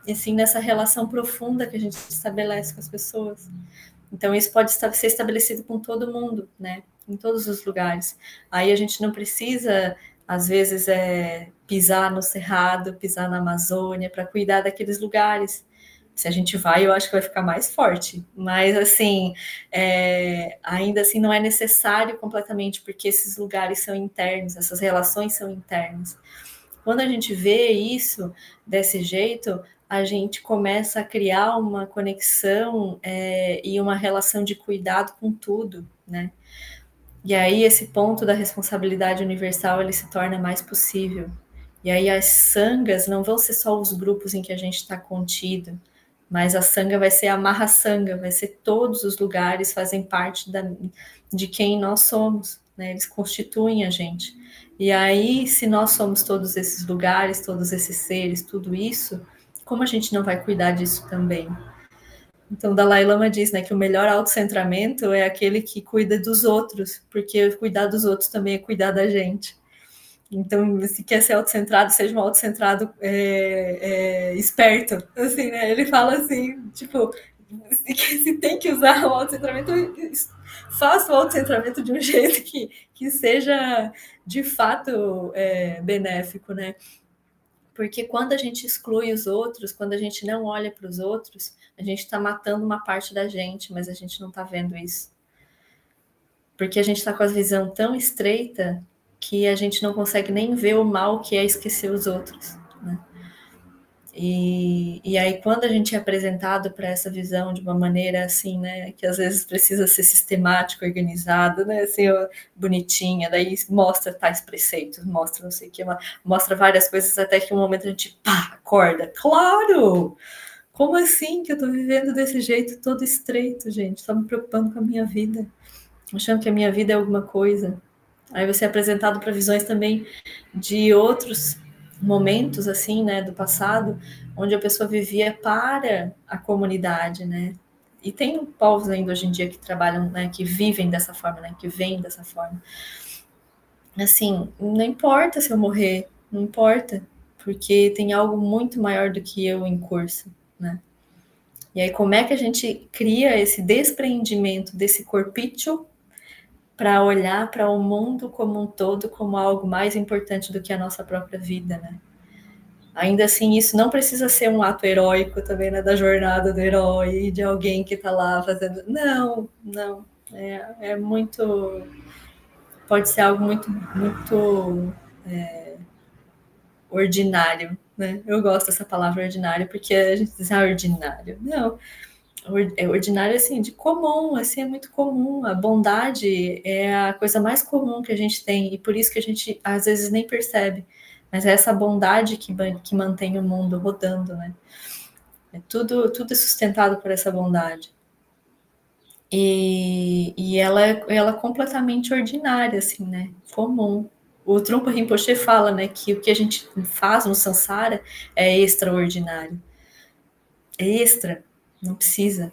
E sim nessa relação profunda que a gente estabelece com as pessoas. Então, isso pode ser estabelecido com todo mundo, né? Em todos os lugares. Aí a gente não precisa, às vezes, pisar no Cerrado, pisar na Amazônia, para cuidar daqueles lugares. Se a gente vai, eu acho que vai ficar mais forte. Mas, assim, ainda assim, não é necessário completamente, porque esses lugares são internos, essas relações são internas. Quando a gente vê isso desse jeito, a gente começa a criar uma conexão e uma relação de cuidado com tudo, né? E aí esse ponto da responsabilidade universal ele se torna mais possível. E aí as sangas não vão ser só os grupos em que a gente está contido, mas a sanga vai ser a Mahasanga, vai ser todos os lugares fazem parte de quem nós somos, né? Eles constituem a gente. E aí, se nós somos todos esses lugares, todos esses seres, tudo isso, como a gente não vai cuidar disso também? Então, Dalai Lama diz, né, que o melhor autocentramento é aquele que cuida dos outros, porque cuidar dos outros também é cuidar da gente. Então, se quer ser autocentrado, seja um autocentrado esperto, assim, né? Ele fala assim, tipo, se tem que usar o autocentramento, faça o autocentramento de um jeito que seja, de fato, benéfico, né? Porque quando a gente exclui os outros, quando a gente não olha para os outros, a gente está matando uma parte da gente, mas a gente não está vendo isso. Porque a gente está com a visão tão estreita que a gente não consegue nem ver o mal que é esquecer os outros, né? E aí, quando a gente é apresentado para essa visão de uma maneira assim, né, que às vezes precisa ser sistemático, organizado, né, assim, bonitinha, daí mostra tais preceitos, mostra não sei o que, mostra várias coisas, até que um momento a gente, pá, acorda. Claro! Como assim que eu tô vivendo desse jeito todo estreito, gente? Tô me preocupando com a minha vida, achando que a minha vida é alguma coisa. Aí você é apresentado para visões também de outros momentos, assim, né, do passado, onde a pessoa vivia para a comunidade, né? E tem povos ainda hoje em dia que trabalham, né, que vivem dessa forma, né, que vêm dessa forma. Assim, não importa se eu morrer, não importa, porque tem algo muito maior do que eu em curso, né? E aí, como é que a gente cria esse despreendimento desse corpício para olhar para o mundo como um todo como algo mais importante do que a nossa própria vida, né? Ainda assim, isso não precisa ser um ato heróico também, né, da jornada do herói, de alguém que está lá fazendo... Não, não. É muito... Pode ser algo muito, muito ordinário, né? Eu gosto dessa palavra ordinário, porque a gente diz, ordinário. Não, é ordinário, assim, de comum, assim, é muito comum. A bondade é a coisa mais comum que a gente tem, e por isso que a gente, às vezes, nem percebe. Mas é essa bondade que mantém o mundo rodando, né? Tudo é sustentado por essa bondade. E ela é completamente ordinária, assim, né? Comum. O Trungpa Rinpoche fala, né, que o que a gente faz no Sansara é extraordinário. É extra, não precisa.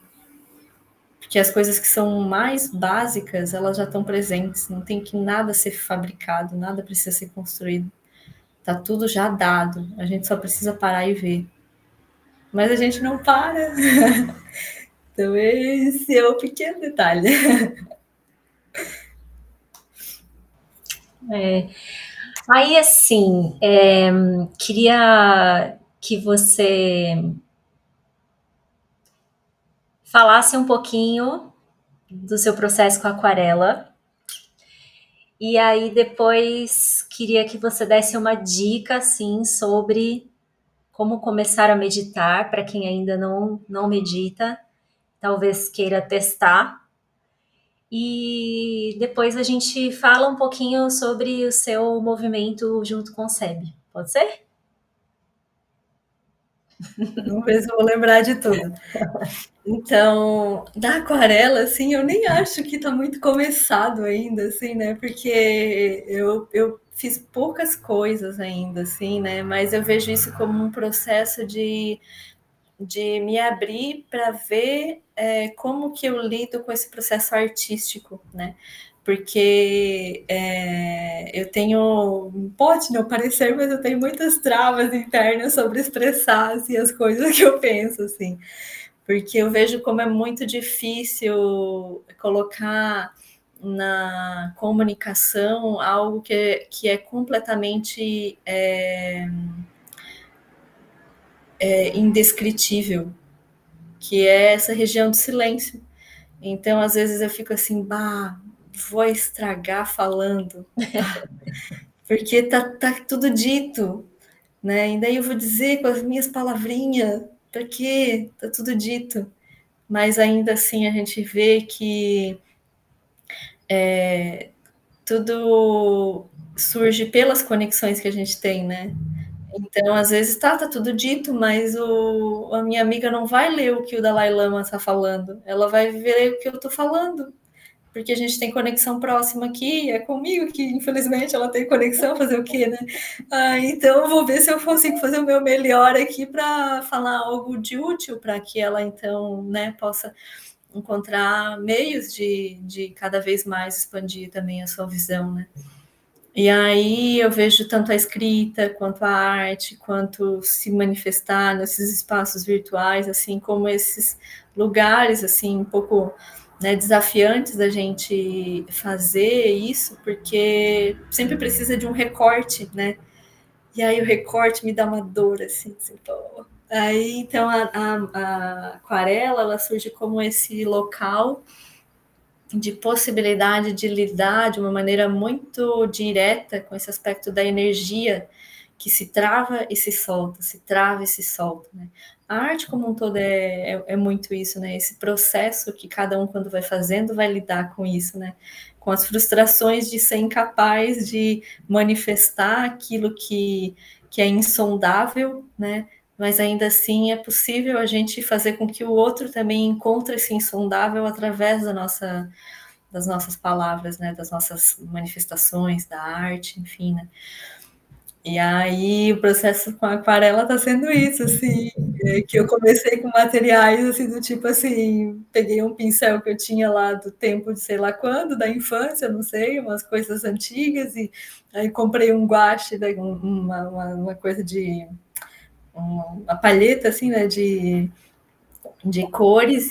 Porque as coisas que são mais básicas, elas já estão presentes, não tem que nada ser fabricado, nada precisa ser construído. Tá tudo já dado, a gente só precisa parar e ver. Mas a gente não para. Então esse é o pequeno detalhe. Aí, assim, queria que você falasse um pouquinho do seu processo com a aquarela. E aí, depois, queria que você desse uma dica, assim, sobre como começar a meditar, para quem ainda não medita, talvez queira testar. E depois a gente fala um pouquinho sobre o seu movimento junto com o SEB. Pode ser? Vamos ver se eu vou lembrar de tudo. Então, da aquarela, assim, eu nem acho que tá muito começado ainda, assim, né? Porque eu fiz poucas coisas ainda, assim, né? Mas eu vejo isso como um processo de me abrir para ver como que eu lido com esse processo artístico, né? Porque eu tenho, pode não parecer, mas eu tenho muitas travas internas sobre expressar assim, as coisas que eu penso, assim. Porque eu vejo como é muito difícil colocar na comunicação algo que é completamente indescritível, que é essa região do silêncio. Então, às vezes eu fico assim, vou estragar falando, porque tá tudo dito, né? E daí eu vou dizer com as minhas palavrinhas, porque tá tudo dito. Mas ainda assim a gente vê que tudo surge pelas conexões que a gente tem, né? Então, às vezes, tá tudo dito, mas a minha amiga não vai ler o que o Dalai Lama está falando, ela vai ver o que eu estou falando, porque a gente tem conexão próxima aqui, é comigo que, infelizmente, ela tem conexão, fazer o quê, né? Então, eu vou ver se eu consigo fazer o meu melhor aqui para falar algo de útil, para que ela, então, né, possa encontrar meios de cada vez mais expandir também a sua visão, né? E aí eu vejo tanto a escrita, quanto a arte, quanto se manifestar nesses espaços virtuais, assim como esses lugares, assim, um pouco, né, desafiantes da gente fazer isso, porque sempre precisa de um recorte, né? E aí o recorte me dá uma dor, assim pô. Aí, então, a aquarela, ela surge como esse local de possibilidade de lidar de uma maneira muito direta com esse aspecto da energia que se trava e se solta, se trava e se solta, né? A arte como um todo é muito isso, né? Esse processo que cada um, quando vai fazendo, vai lidar com isso, né? Com as frustrações de ser incapaz de manifestar aquilo que é insondável, né? Mas ainda assim é possível a gente fazer com que o outro também encontre esse insondável através das nossas palavras, né, das nossas manifestações, da arte, enfim, né. E aí o processo com a aquarela está sendo isso, assim, que eu comecei com materiais, assim, do tipo assim, peguei um pincel que eu tinha lá do tempo de sei lá quando, da infância, não sei, umas coisas antigas, e aí comprei um guache, né, uma coisa de uma palheta, assim, né, de cores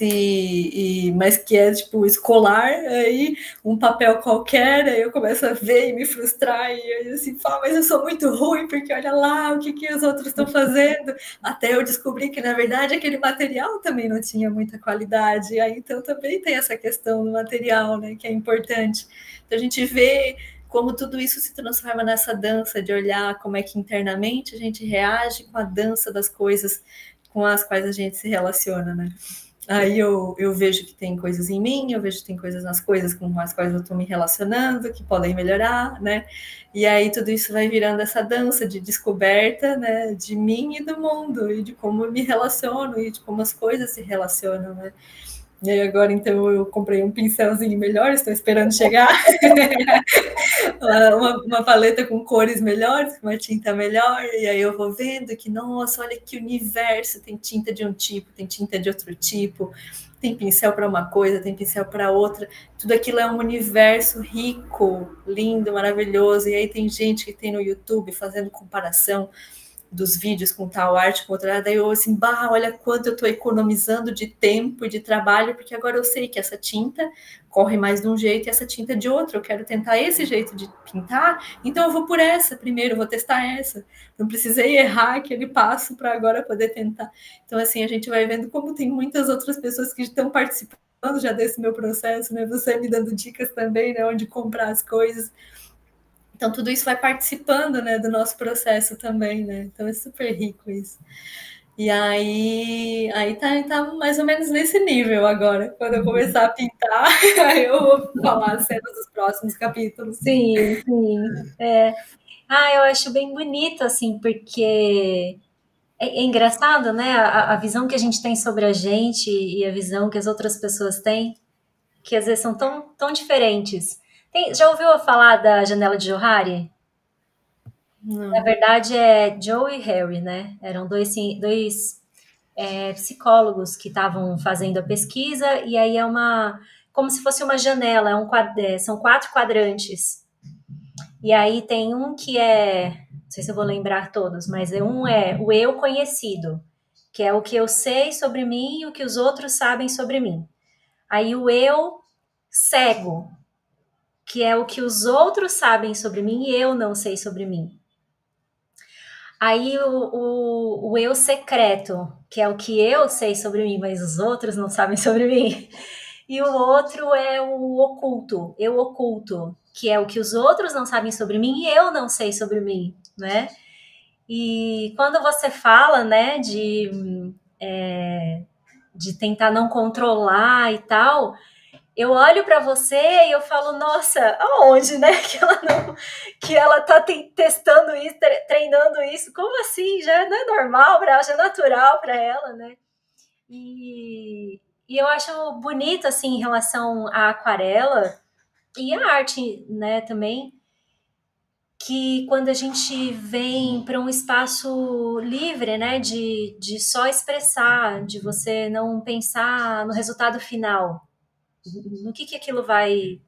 mas que é tipo escolar, aí um papel qualquer, aí eu começo a ver e me frustrar, e eu assim, mas eu sou muito ruim, porque olha lá o que os outros estão fazendo, até eu descobri que na verdade aquele material também não tinha muita qualidade, aí então também tem essa questão do material, né, que é importante. Então a gente vê como tudo isso se transforma nessa dança de olhar como é que internamente a gente reage com a dança das coisas com as quais a gente se relaciona, né? Aí eu vejo que tem coisas em mim, eu vejo que tem coisas nas coisas com as quais eu estou me relacionando, que podem melhorar, né? E aí tudo isso vai virando essa dança de descoberta, né? De mim e do mundo, e de como eu me relaciono, e de como as coisas se relacionam, né? E aí agora, então, eu comprei um pincelzinho melhor, estou esperando chegar. uma paleta com cores melhores, com uma tinta melhor, e aí eu vou vendo que, nossa, olha que universo, tem tinta de um tipo, tem tinta de outro tipo, tem pincel para uma coisa, tem pincel para outra, tudo aquilo é um universo rico, lindo, maravilhoso, e aí tem gente que tem no YouTube fazendo comparação dos vídeos com tal arte, com outra, daí eu assim, olha quanto eu estou economizando de tempo e de trabalho, porque agora eu sei que essa tinta corre mais de um jeito e essa tinta de outro, eu quero tentar esse jeito de pintar, então eu vou por essa primeiro, vou testar essa, não precisei errar aquele passo para agora poder tentar. Então assim, a gente vai vendo como tem muitas outras pessoas que estão participando já desse meu processo, né, você me dando dicas também, né, onde comprar as coisas. Então, tudo isso vai participando, né, do nosso processo também, né? Então, é super rico isso. E aí tá mais ou menos nesse nível agora. Quando eu começar a pintar, aí eu vou falar as cenas dos próximos capítulos. Sim, sim. Eu acho bem bonito, assim, porque é engraçado, né? A visão que a gente tem sobre a gente e a visão que as outras pessoas têm, que às vezes são tão diferentes. Já ouviu falar da janela de Johari? Na Não. verdade, é Joe e Harry, né? Eram dois psicólogos que estavam fazendo a pesquisa, e aí como se fosse uma janela, são 4 quadrantes. E aí tem um que não sei se eu vou lembrar todos, mas um é o eu conhecido, que é o que eu sei sobre mim e o que os outros sabem sobre mim. Aí o eu cego, que é o que os outros sabem sobre mim e eu não sei sobre mim. Aí o eu secreto, que é o que eu sei sobre mim, mas os outros não sabem sobre mim. E o outro é o oculto, eu oculto, que é o que os outros não sabem sobre mim e eu não sei sobre mim, né? E quando você fala, né, de tentar não controlar e tal, eu olho para você e eu falo, nossa, aonde, né? Que ela tá testando isso, treinando isso. Como assim? Já não é normal para ela, já é natural para ela, né? E eu acho bonito assim em relação à aquarela e à arte, né, também, que quando a gente vem para um espaço livre, né, de só expressar, de você não pensar no resultado final, no que aquilo vai,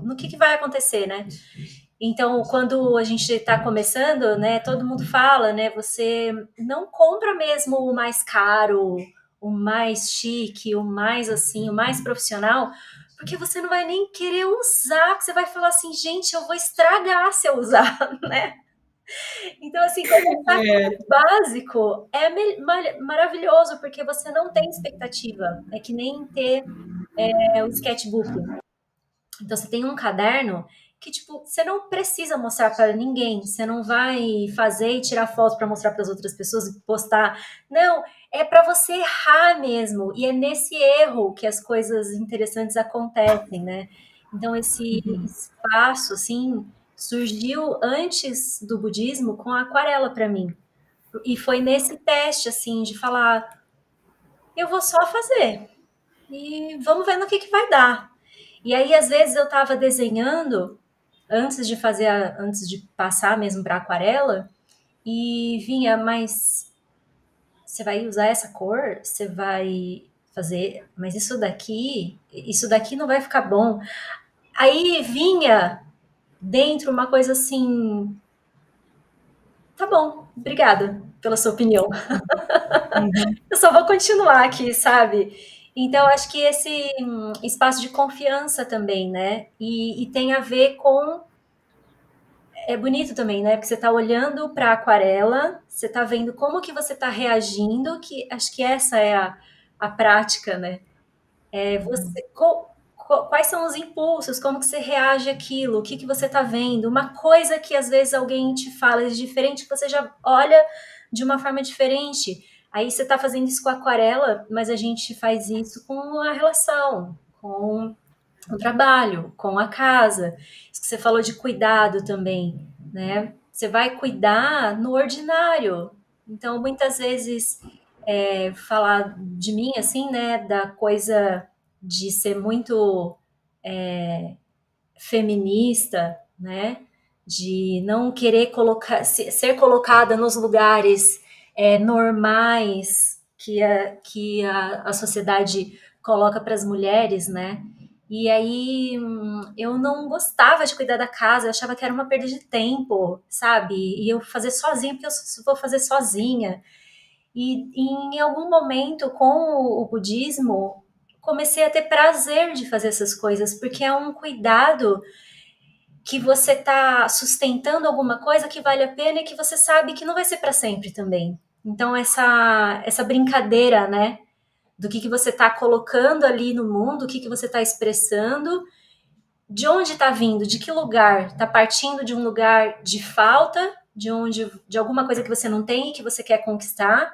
no que vai acontecer, né? Então, quando a gente está começando, né, todo mundo fala, né, você não compra mesmo o mais caro, o mais chique, o mais assim, o mais profissional, porque você não vai nem querer usar, porque você vai falar assim, gente, eu vou estragar se eu usar, né? Então, assim, começar com o básico é maravilhoso, porque você não tem expectativa. É que nem ter o sketchbook. Então, você tem um caderno que, tipo, você não precisa mostrar para ninguém. Você não vai fazer e tirar foto para mostrar para as outras pessoas e postar. Não, é para você errar mesmo. E é nesse erro que as coisas interessantes acontecem, né? Então, esse espaço, assim, surgiu antes do budismo com a aquarela para mim. E foi nesse teste, assim, de falar, eu vou só fazer. E vamos ver no que vai dar. E aí, às vezes, eu estava desenhando antes de passar mesmo para aquarela, e vinha, mas você vai usar essa cor? Você vai fazer, mas isso daqui não vai ficar bom. Aí vinha dentro uma coisa assim, tá bom, obrigada pela sua opinião. Eu só vou continuar aqui, sabe? Então, acho que esse espaço de confiança também, né? E tem a ver com. É bonito também, né? Porque você está olhando para a aquarela, você está vendo como que você está reagindo, que acho que essa é a prática, né? Quais quais são os impulsos, como que você reage àquilo, o que você está vendo, uma coisa que às vezes alguém te fala de diferente, que você já olha de uma forma diferente. Aí você está fazendo isso com a aquarela, mas a gente faz isso com a relação, com o trabalho, com a casa. Isso que você falou de cuidado também, né? Você vai cuidar no ordinário. Então, muitas vezes, falar de mim, assim, né, da coisa de ser muito feminista, né, de não querer ser colocada nos lugares normais que a sociedade coloca para as mulheres, né? E aí eu não gostava de cuidar da casa, eu achava que era uma perda de tempo, sabe? E eu fazer sozinha, porque eu vou fazer sozinha. E em algum momento, com o budismo, comecei a ter prazer de fazer essas coisas, porque é um cuidado que você está sustentando alguma coisa que vale a pena e que você sabe que não vai ser para sempre também. Então, essa brincadeira, né, do que você está colocando ali no mundo, o que você está expressando, de onde está vindo, de que lugar, está partindo de um lugar de falta, de alguma coisa que você não tem e que você quer conquistar,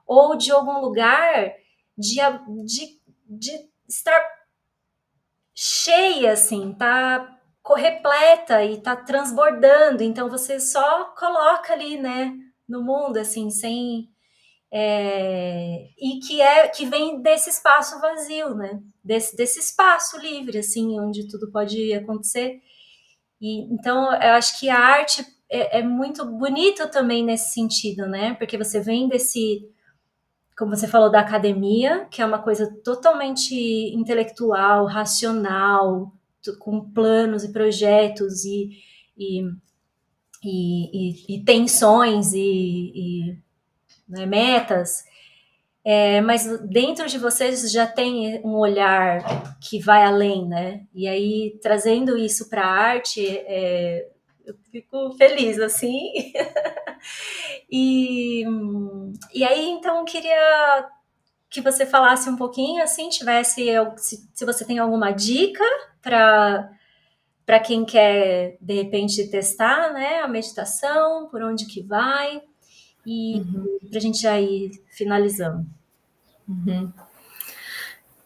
ou de algum lugar de estar cheia, assim, tá repleta e tá transbordando, então você só coloca ali, né, no mundo, assim, sem e que vem desse espaço vazio, né? Desse espaço livre, assim, onde tudo pode acontecer. E então eu acho que a arte é muito bonito também nesse sentido, né? Porque você vem desse, como você falou, da academia, que é uma coisa totalmente intelectual, racional, com planos e projetos e, e tensões né, metas. Mas dentro de vocês já tem um olhar que vai além, né? E aí, trazendo isso para a arte, eu fico feliz, assim. e aí, então, eu queria que você falasse um pouquinho, assim, se você tem alguma dica para quem quer, de repente, testar, né, a meditação, por onde que vai, e para a gente já ir finalizando.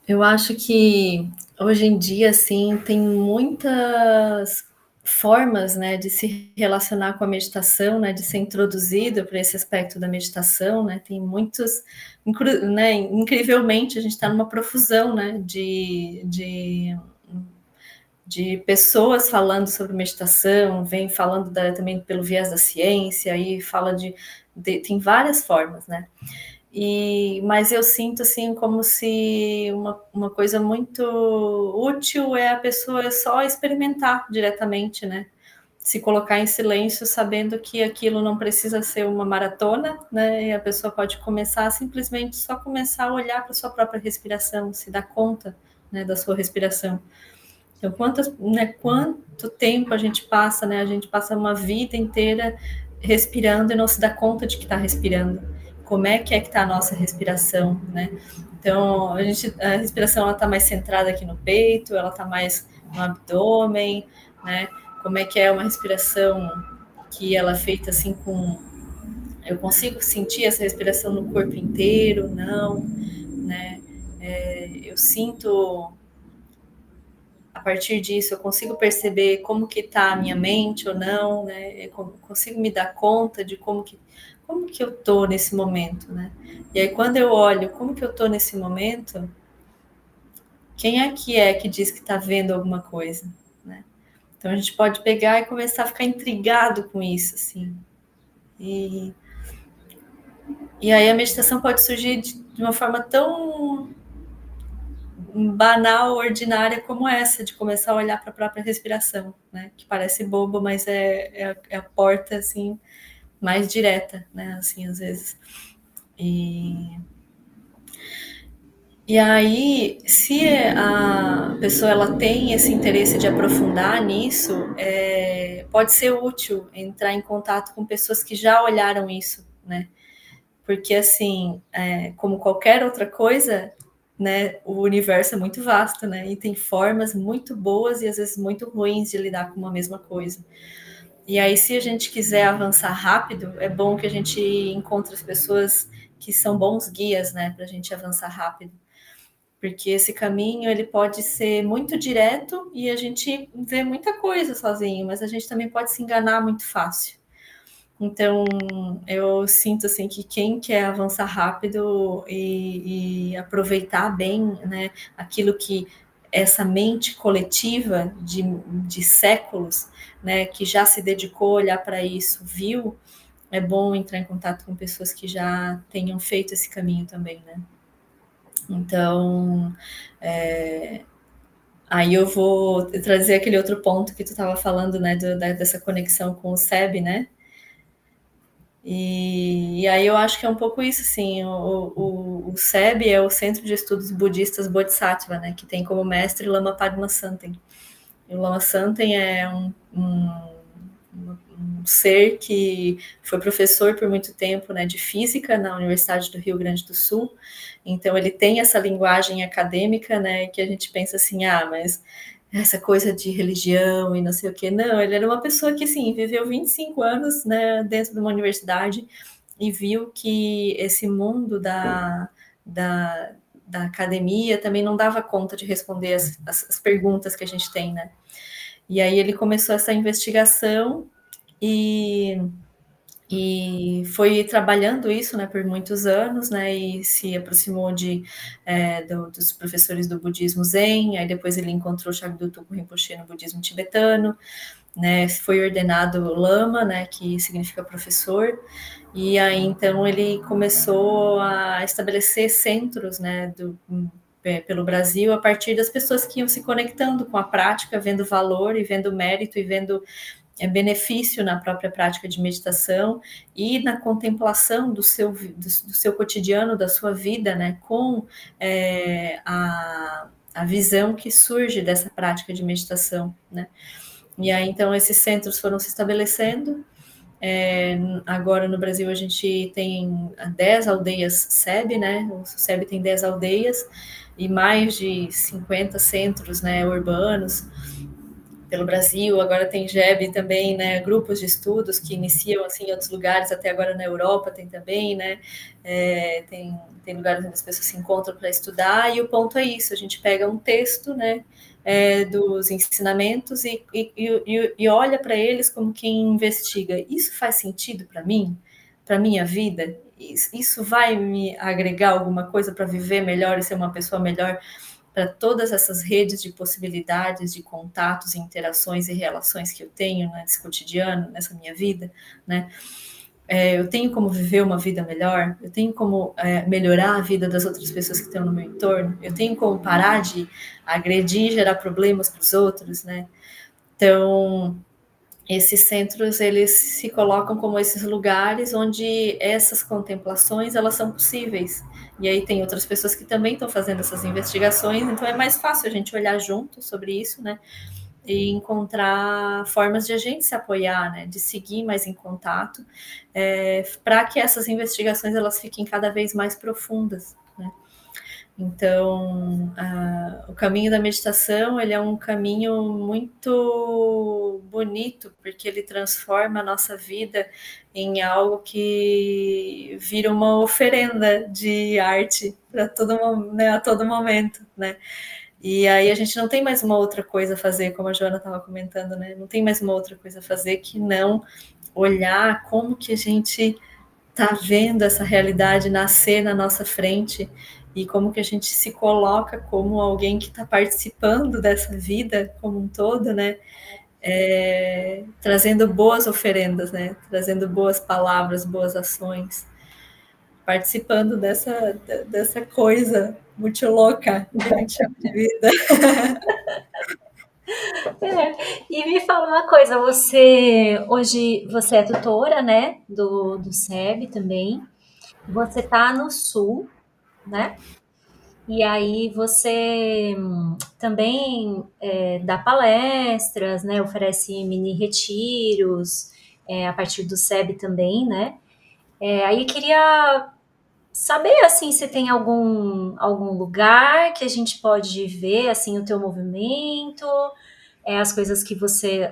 Eu acho que hoje em dia, assim, tem muitas formas, né, de se relacionar com a meditação, né, de ser introduzido para esse aspecto da meditação, né, tem muitos, né, incrivelmente a gente está numa profusão, né, de pessoas falando sobre meditação, vem falando também pelo viés da ciência, aí fala tem várias formas, né, mas eu sinto assim como se uma coisa muito útil é a pessoa só experimentar diretamente, né? Se colocar em silêncio, sabendo que aquilo não precisa ser uma maratona, né? E a pessoa pode começar simplesmente só começar a olhar para sua própria respiração, se dar conta, né, da sua respiração. Então, quanto tempo a gente passa, né? A gente passa uma vida inteira respirando e não se dá conta de que está respirando. Como é que está a nossa respiração, né? Então, a respiração está mais centrada aqui no peito, ela está mais no abdômen, né? Como é que é uma respiração que ela é feita assim com... Eu consigo sentir essa respiração no corpo inteiro? Não, né? Eu sinto... A partir disso, eu consigo perceber como que está a minha mente ou não, né? Eu consigo me dar conta de como que eu estou nesse momento, né? E aí, quando eu olho como que eu estou nesse momento, quem é que diz que está vendo alguma coisa, né? Então, a gente pode pegar e começar a ficar intrigado com isso, assim. E aí, a meditação pode surgir de uma forma tão banal, ordinária como essa, de começar a olhar para a própria respiração, né? Que parece bobo, mas é a porta, assim, mais direta, né? Assim, às vezes. E aí, se a pessoa ela tem esse interesse de aprofundar nisso, pode ser útil entrar em contato com pessoas que já olharam isso, né? Porque, assim, como qualquer outra coisa, né, o universo é muito vasto, né, e tem formas muito boas e às vezes muito ruins de lidar com uma mesma coisa. E aí, se a gente quiser avançar rápido, é bom que a gente encontre as pessoas que são bons guias, né, para a gente avançar rápido. Porque esse caminho ele pode ser muito direto e a gente vê muita coisa sozinho, mas a gente também pode se enganar muito fácil. Então, eu sinto assim que quem quer avançar rápido e aproveitar bem, né, aquilo que essa mente coletiva de séculos, né, que já se dedicou a olhar para isso, viu, é bom entrar em contato com pessoas que já tenham feito esse caminho também, né? Então, aí eu vou trazer aquele outro ponto que tu estava falando, né, dessa conexão com o SEB, né? E aí eu acho que é um pouco isso, sim. O SEB é o Centro de Estudos Budistas Bodhisattva, né? Que tem como mestre Lama Padma Santen. E o Lama Santen é um ser que foi professor por muito tempo, né, de física na Universidade do Rio Grande do Sul. Então ele tem essa linguagem acadêmica, né, que a gente pensa assim, mas essa coisa de religião e não sei o que. Não, ele era uma pessoa que, assim, viveu 25 anos, né, dentro de uma universidade e viu que esse mundo da academia também não dava conta de responder as perguntas que a gente tem, né? E aí ele começou essa investigação e, e foi trabalhando isso, né, por muitos anos, né, e se aproximou dos professores do budismo Zen, aí depois ele encontrou Shagdu Tulku Rinpoche no budismo tibetano, né, foi ordenado lama, né, que significa professor, e aí então ele começou a estabelecer centros, né, pelo Brasil, a partir das pessoas que iam se conectando com a prática, vendo valor e vendo mérito e vendo benefício na própria prática de meditação e na contemplação do seu cotidiano, da sua vida, né, com a visão que surge dessa prática de meditação, né. E aí, então, esses centros foram se estabelecendo. Agora, no Brasil, a gente tem 10 aldeias SEB, né, o SEB tem 10 aldeias e mais de 50 centros, né, urbanos, pelo Brasil. Agora tem GEB também, né, grupos de estudos que iniciam assim em outros lugares, até agora na Europa tem também, né, tem lugares onde as pessoas se encontram para estudar, e o ponto é isso, a gente pega um texto, né, dos ensinamentos e olha para eles como quem investiga. Isso faz sentido para mim? Para minha vida? Isso vai me agregar alguma coisa para viver melhor e ser uma pessoa melhor para todas essas redes de possibilidades de contatos, interações e relações que eu tenho nesse cotidiano, nessa minha vida, né? Eu tenho como viver uma vida melhor, eu tenho como melhorar a vida das outras pessoas que estão no meu entorno, eu tenho como parar de agredir e gerar problemas para os outros, né? Então, esses centros, eles se colocam como esses lugares onde essas contemplações, elas são possíveis. E aí tem outras pessoas que também estão fazendo essas investigações, então é mais fácil a gente olhar junto sobre isso, né? E encontrar formas de a gente se apoiar, né? De seguir mais em contato, para que essas investigações, elas fiquem cada vez mais profundas, né? Então, o caminho da meditação, ele é um caminho muito bonito, porque ele transforma a nossa vida em algo que vira uma oferenda de arte para né, a todo momento, né? E aí a gente não tem mais uma outra coisa a fazer, como a Joana estava comentando, né? Não tem mais uma outra coisa a fazer que não olhar como que a gente tá vendo essa realidade nascer na nossa frente e como que a gente se coloca como alguém que está participando dessa vida como um todo, né? Trazendo boas oferendas, né? Trazendo boas palavras, boas ações, participando dessa coisa muito louca que a gente chama de vida. E me fala uma coisa, hoje você é tutora, né, do SEB também. Você tá no Sul, né? E aí você também dá palestras, né? Oferece mini retiros a partir do SEB também, né? Aí queria saber, assim, se tem algum lugar que a gente pode ver, assim, o teu movimento, as coisas que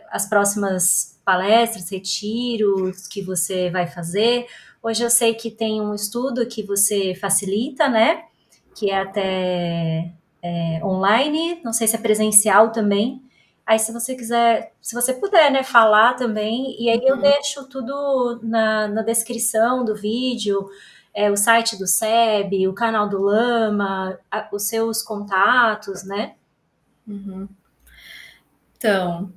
as próximas palestras, retiros que você vai fazer. Hoje eu sei que tem um estudo que você facilita, né? Que é até online, não sei se é presencial também. Aí, se você quiser, se você puder, né, falar também, e aí eu deixo tudo na descrição do vídeo, o site do SEB, o canal do Lama, os seus contatos, né? Então,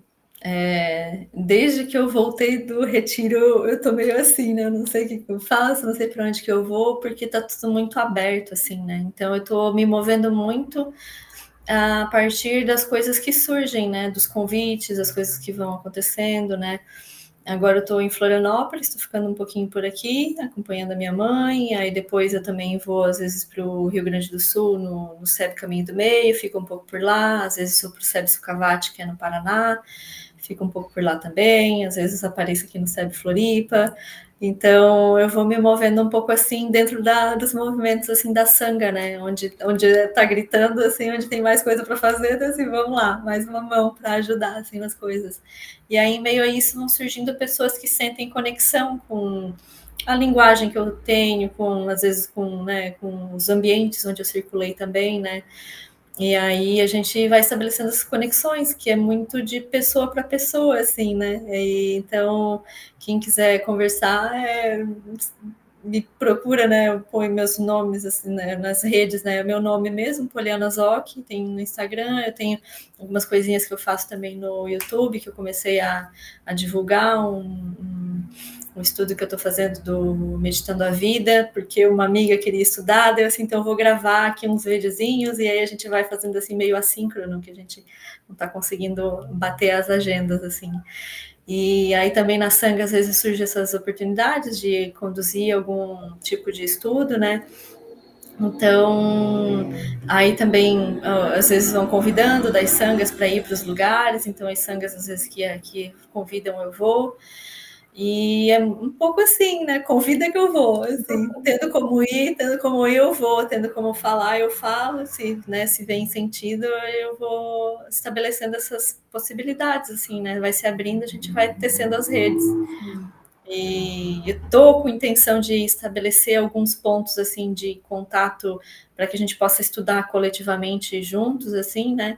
desde que eu voltei do retiro, eu tô meio assim, né? Eu não sei o que eu faço, não sei para onde que eu vou, porque tá tudo muito aberto, assim, né? Então, eu tô me movendo muito a partir das coisas que surgem, né? Dos convites, das coisas que vão acontecendo, né? Agora eu estou em Florianópolis, estou ficando um pouquinho por aqui, acompanhando a minha mãe. Aí depois eu também vou, às vezes, para o Rio Grande do Sul, no SEB Caminho do Meio, fico um pouco por lá. Às vezes sou para o SEB Sucavati, que é no Paraná, fico um pouco por lá também. Às vezes apareço aqui no SEB Floripa. Então eu vou me movendo um pouco assim dentro dos movimentos assim da sanga, né? Onde tá gritando assim, onde tem mais coisa para fazer, então, assim, vamos lá, mais uma mão para ajudar assim nas coisas. E aí, em meio a isso, vão surgindo pessoas que sentem conexão com a linguagem que eu tenho, às vezes com os ambientes onde eu circulei também, né? E aí a gente vai estabelecendo as conexões, que é muito de pessoa para pessoa, assim, né? Então, quem quiser conversar, me procura, né? Eu ponho meus nomes assim, né, nas redes, né? Meu nome mesmo, Poliana Zoc, tem no Instagram, eu tenho algumas coisinhas que eu faço também no YouTube, que eu comecei a divulgar um estudo que eu estou fazendo do Meditando a Vida, porque uma amiga queria estudar, daí eu assim, então eu vou gravar aqui uns videozinhos e aí a gente vai fazendo assim meio assíncrono, que a gente não está conseguindo bater as agendas, assim. E aí também na Sangha às vezes surgem essas oportunidades de conduzir algum tipo de estudo, né? Então, aí também às vezes vão convidando das sangas para ir para os lugares, então as sangas às vezes que convidam eu vou. E é um pouco assim, né? Convida que eu vou, assim, tendo como ir, tendo como ir, eu vou, tendo como falar, eu falo, se vem sentido, eu vou estabelecendo essas possibilidades, assim, né? Vai se abrindo, a gente vai tecendo as redes. E eu tô com intenção de estabelecer alguns pontos, assim, de contato para que a gente possa estudar coletivamente juntos, assim, né?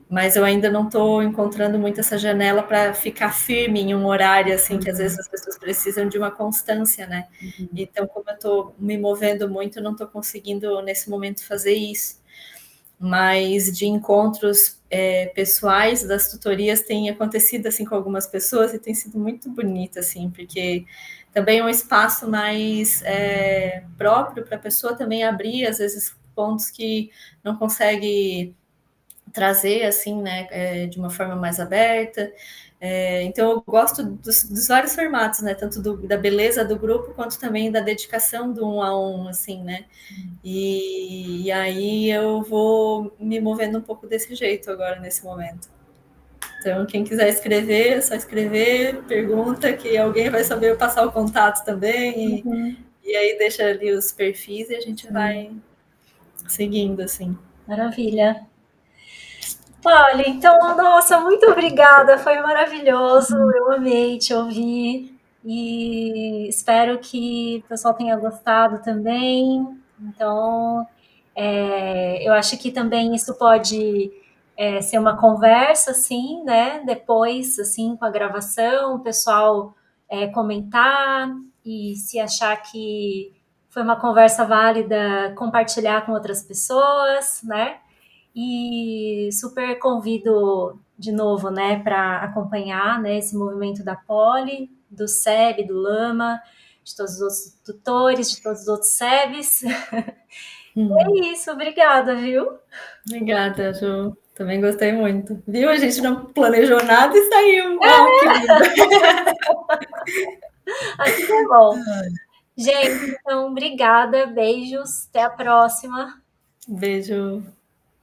Mas eu ainda não estou encontrando muito essa janela para ficar firme em um horário, assim, que às vezes as pessoas precisam de uma constância, né? Então, como eu estou me movendo muito, eu não estou conseguindo, nesse momento, fazer isso. Mas de encontros pessoais das tutorias tem acontecido, assim, com algumas pessoas e tem sido muito bonito, assim, porque também é um espaço mais próprio para a pessoa também abrir, às vezes, pontos que não consegue trazer, assim, né, de uma forma mais aberta. Então, eu gosto dos vários formatos, né, tanto da beleza do grupo, quanto também da dedicação do um a um, assim, né. E aí eu vou me movendo um pouco desse jeito agora, nesse momento. Então, quem quiser escrever, é só escrever, pergunta, que alguém vai saber passar o contato também, e aí deixa ali os perfis e a gente vai seguindo, assim. Maravilha. Olha, então, nossa, muito obrigada, foi maravilhoso, eu amei te ouvir e espero que o pessoal tenha gostado também. Então, eu acho que também isso pode ser uma conversa, assim, né? Depois, assim, com a gravação, o pessoal comentar e se achar que foi uma conversa válida, compartilhar com outras pessoas, né? E super convido de novo, né, para acompanhar, né, esse movimento da Poli, do SEB, do Lama, de todos os outros tutores, de todos os outros SEBs. É isso, obrigada, viu? Obrigada, Ju. Também gostei muito. Viu? A gente não planejou nada e saiu. Oh, que lindo. Assim é bom. Gente, então, obrigada, beijos, até a próxima. Beijo.